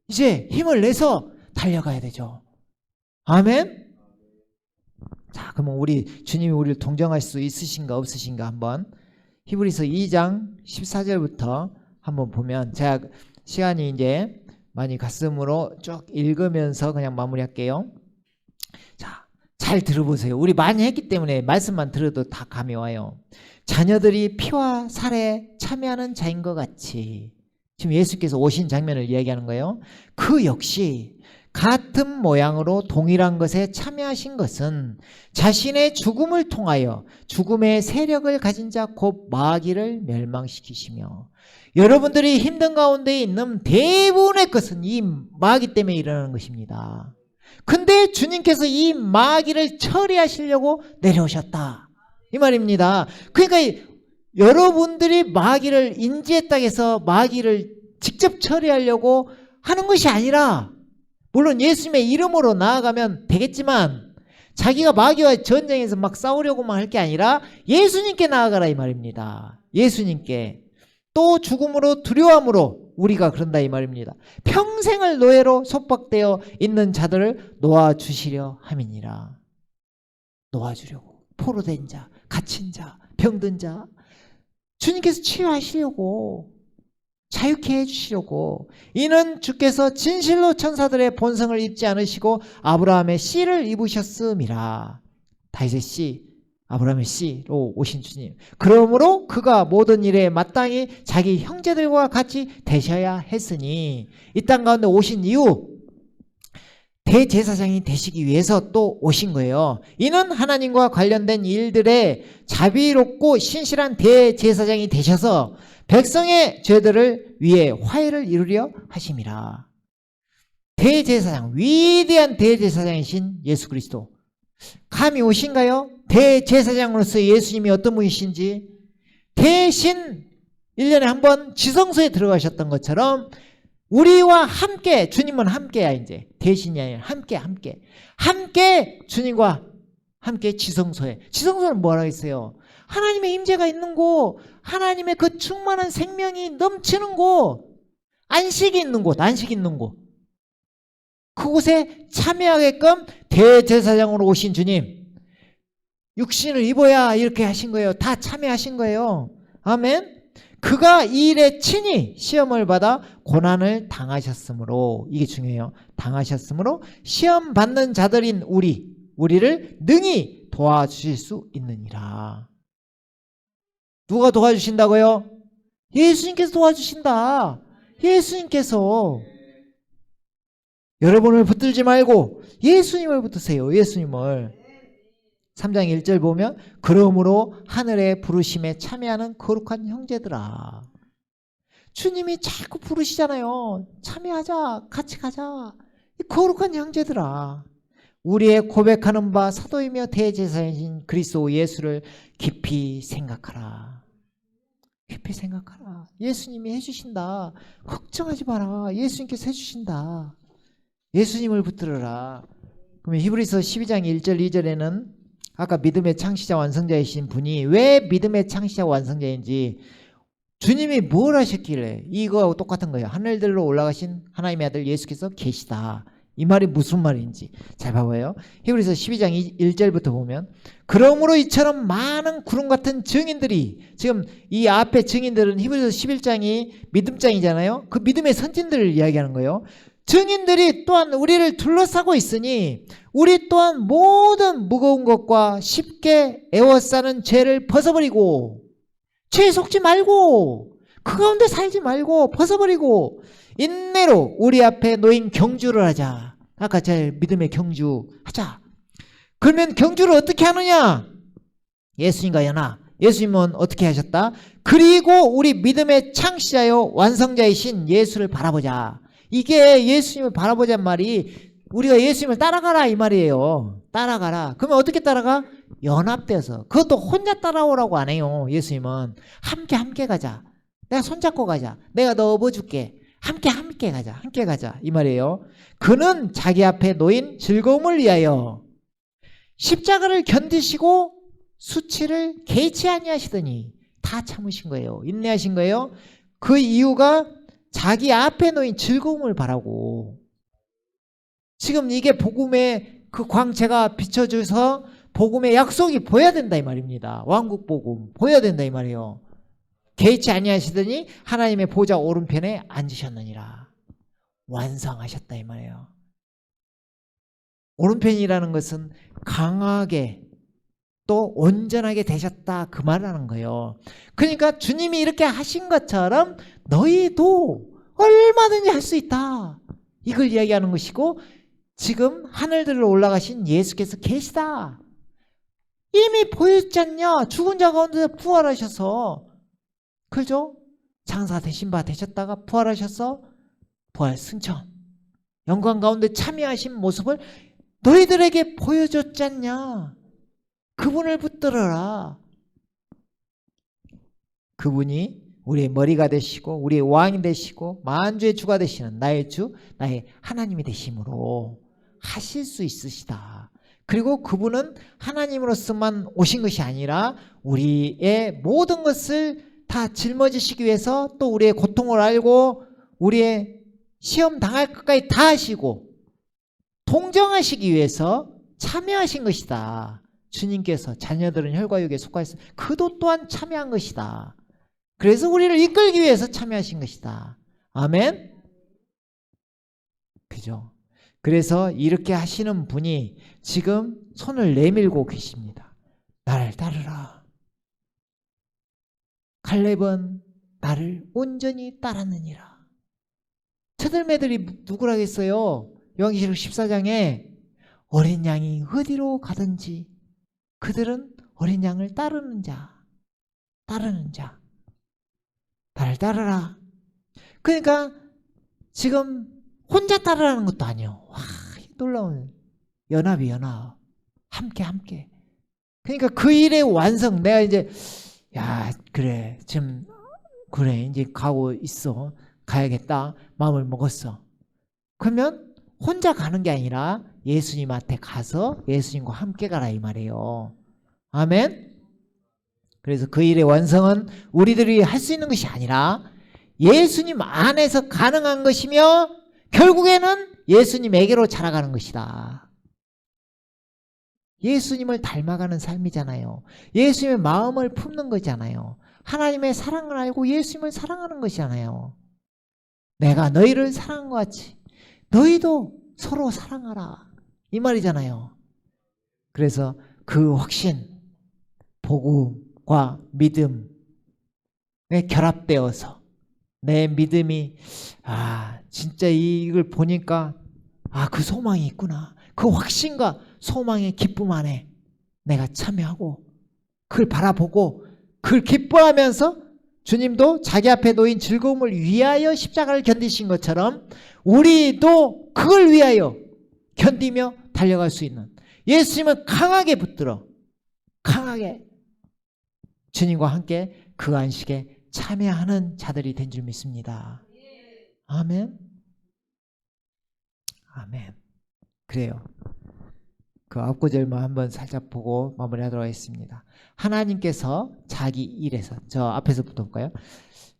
S1: 이제 힘을 내서 달려가야 되죠. 아멘? 자, 그러면 우리 주님이 우리를 동정하실 수 있으신가 없으신가 한번 히브리서 2장 14절부터 한번 보면, 제가 시간이 이제 많이 가슴으로 쭉 읽으면서 그냥 마무리할게요. 자, 잘 들어보세요. 우리 많이 했기 때문에 말씀만 들어도 다 감이 와요. 자녀들이 피와 살에 참여하는 자인 것 같이, 지금 예수께서 오신 장면을 이야기하는 거예요. 그 역시 같은 모양으로 동일한 것에 참여하신 것은 자신의 죽음을 통하여 죽음의 세력을 가진 자 곧 마귀를 멸망시키시며, 여러분들이 힘든 가운데 있는 대부분의 것은 이 마귀 때문에 일어나는 것입니다. 근데 주님께서 이 마귀를 처리하시려고 내려오셨다, 이 말입니다. 그러니까 여러분들이 마귀를 인지했다 해서 마귀를 직접 처리하려고 하는 것이 아니라, 물론 예수님의 이름으로 나아가면 되겠지만 자기가 마귀와 전쟁에서 막 싸우려고만 할 게 아니라 예수님께 나아가라, 이 말입니다. 예수님께. 또 죽음으로 두려움으로 우리가 그런다, 이 말입니다. 평생을 노예로 속박되어 있는 자들을 놓아주시려 함이니라. 놓아주려고. 포로된 자, 갇힌 자, 병든 자, 주님께서 치유하시려고, 자유케 해주시려고. 이는 주께서 진실로 천사들의 본성을 입지 않으시고 아브라함의 씨를 입으셨음이라. 다윗의 씨, 아브라함의 씨로 오신 주님. 그러므로 그가 모든 일에 마땅히 자기 형제들과 같이 되셔야 했으니, 이 땅 가운데 오신 이후 대제사장이 되시기 위해서 또 오신 거예요. 이는 하나님과 관련된 일들에 자비롭고 신실한 대제사장이 되셔서 백성의 죄들을 위해 화해를 이루려 하심이라. 대제사장, 위대한 대제사장이신 예수 그리스도 감이 오신가요? 대제사장으로서 예수님이 어떤 분이신지. 대신 1년에 한 번 지성소에 들어가셨던 것처럼 우리와 함께, 주님은 함께야. 이제 대신이 아니라 함께 주님과 함께 지성소에. 지성소는 뭐라 했어요? 하나님의 임재가 있는 곳, 하나님의 그 충만한 생명이 넘치는 곳, 안식이 있는 곳, 그곳에 참여하게끔 대제사장으로 오신 주님, 육신을 입어야 이렇게 하신 거예요. 다 참여하신 거예요. 아멘. 그가 이 일에 친히 시험을 받아 고난을 당하셨으므로, 이게 중요해요. 당하셨으므로 시험 받는 자들인 우리를 능히 도와주실 수 있느니라. 누가 도와주신다고요? 예수님께서 도와주신다. 예수님께서. 여러분을 붙들지 말고 예수님을 붙드세요. 예수님을. 3장 1절 보면, 그러므로 하늘의 부르심에 참여하는 거룩한 형제들아. 주님이 자꾸 부르시잖아요. 참여하자, 같이 가자. 거룩한 형제들아. 우리의 고백하는 바 사도이며 대제사장이신 그리스도 예수를 깊이 생각하라. 깊이 생각하라. 예수님이 해주신다. 걱정하지 마라. 예수님께서 해주신다. 예수님을 붙들어라. 그러면 히브리서 12장 1절 2절에는 아까 믿음의 창시자 완성자이신 분이 왜 믿음의 창시자 완성자인지, 주님이 뭘 하셨길래, 이거하고 똑같은 거예요. 하늘들로 올라가신 하나님의 아들 예수께서 계시다. 이 말이 무슨 말인지 잘 봐봐요. 히브리서 12장 1절부터 보면, 그러므로 이처럼 많은 구름 같은 증인들이, 지금 이 앞에 증인들은 히브리서 11장이 믿음장이잖아요. 그 믿음의 선진들을 이야기하는 거예요. 증인들이 또한 우리를 둘러싸고 있으니 우리 또한 모든 무거운 것과 쉽게 애워싸는 죄를 벗어버리고, 죄에 속지 말고 그 가운데 살지 말고 벗어버리고 인내로 우리 앞에 놓인 경주를 하자. 아까 제 믿음의 경주 하자. 그러면 경주를 어떻게 하느냐? 예수님과 연합. 예수님은 어떻게 하셨다? 그리고 우리 믿음의 창시자요 완성자이신 예수를 바라보자. 이게 예수님을 바라보자는 말이 우리가 예수님을 따라가라 이 말이에요. 따라가라. 그러면 어떻게 따라가? 연합돼서. 그것도 혼자 따라오라고 안 해요. 예수님은 함께 가자. 내가 손잡고 가자. 내가 너 업어줄게. 함께 가자. 함께 가자 이 말이에요. 그는 자기 앞에 놓인 즐거움을 위하여 십자가를 견디시고 수치를 개의치 아니하시더니 다 참으신 거예요. 인내하신 거예요. 그 이유가 자기 앞에 놓인 즐거움을 바라고. 지금 이게 복음의 그 광채가 비춰져서 복음의 약속이 보여야 된다 이 말입니다. 왕국 복음 보여야 된다 이 말이에요. 개의치 아니하시더니 하나님의 보좌 오른편에 앉으셨느니라. 완성하셨다 이 말이에요. 오른편이라는 것은 강하게 또 온전하게 되셨다 그 말을 하는 거예요. 그러니까 주님이 이렇게 하신 것처럼 너희도 얼마든지 할 수 있다. 이걸 이야기하는 것이고, 지금 하늘들로 올라가신 예수께서 계시다. 이미 보였지 않냐? 죽은 자 가운데서 부활하셔서, 그죠? 장사 되신 바 되셨다가 부활하셔서 부활 승천 영광 가운데 참여하신 모습을 너희들에게 보여줬지 않냐? 그분을 붙들어라. 그분이 우리의 머리가 되시고 우리의 왕이 되시고 만주의 주가 되시는 나의 주, 나의 하나님이 되심으로 하실 수 있으시다. 그리고 그분은 하나님으로서만 오신 것이 아니라 우리의 모든 것을 다 짊어지시기 위해서 또 우리의 고통을 알고 우리의 시험 당할 것까지 다 하시고 동정하시기 위해서 참여하신 것이다. 주님께서 자녀들은 혈과 육에 속하였으니 그도 또한 참여한 것이다. 그래서 우리를 이끌기 위해서 참여하신 것이다. 아멘? 그죠? 그래서 이렇게 하시는 분이 지금 손을 내밀고 계십니다. 나를 따르라. 갈렙은 나를 온전히 따랐느니라. 처들매들이 누구라겠어요? 요한계시록 14장에 어린 양이 어디로 가든지 그들은 어린 양을 따르는 자. 나를 따르라. 그러니까 지금 혼자 따르라는 것도 아니에요. 와, 놀라운 연합이 연합. 함께. 그러니까 그 일의 완성. 내가 이제 야 그래 지금 그래 이제 가고 있어. 가야겠다. 마음을 먹었어. 그러면 혼자 가는 게 아니라 예수님한테 가서 예수님과 함께 가라 이 말이에요. 아멘. 그래서 그 일의 완성은 우리들이 할 수 있는 것이 아니라 예수님 안에서 가능한 것이며 결국에는 예수님에게로 자라가는 것이다. 예수님을 닮아가는 삶이잖아요. 예수님의 마음을 품는 거잖아요. 하나님의 사랑을 알고 예수님을 사랑하는 것이잖아요. 내가 너희를 사랑한 것 같이 너희도 서로 사랑하라 이 말이잖아요. 그래서 그 확신, 복음과 믿음에 결합되어서 내 믿음이 진짜 이걸 보니까 그 소망이 있구나. 그 확신과 소망의 기쁨 안에 내가 참여하고 그걸 바라보고 그걸 기뻐하면서 주님도 자기 앞에 놓인 즐거움을 위하여 십자가를 견디신 것처럼 우리도 그걸 위하여 견디며 달려갈 수 있는, 예수님을 강하게 붙들어 강하게 주님과 함께 그 안식에 참여하는 자들이 된 줄 믿습니다. 아멘. 아멘. 그래요. 그 앞구절만 한번 살짝 보고 마무리하도록 하겠습니다. 하나님께서 자기 일에서, 저 앞에서부터 볼까요?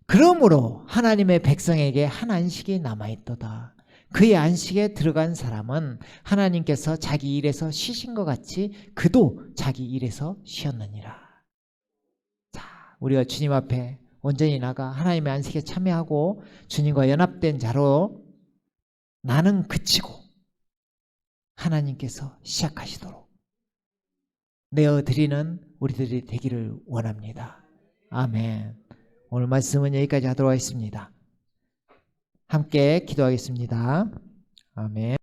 S1: 그러므로 하나님의 백성에게 한 안식이 남아있도다. 그의 안식에 들어간 사람은 하나님께서 자기 일에서 쉬신 것 같이 그도 자기 일에서 쉬었느니라. 자, 우리가 주님 앞에 온전히 나가 하나님의 안식에 참여하고 주님과 연합된 자로 나는 그치고 하나님께서 시작하시도록 내어드리는 우리들이 되기를 원합니다. 아멘. 오늘 말씀은 여기까지 하도록 하겠습니다. 함께 기도하겠습니다. 아멘.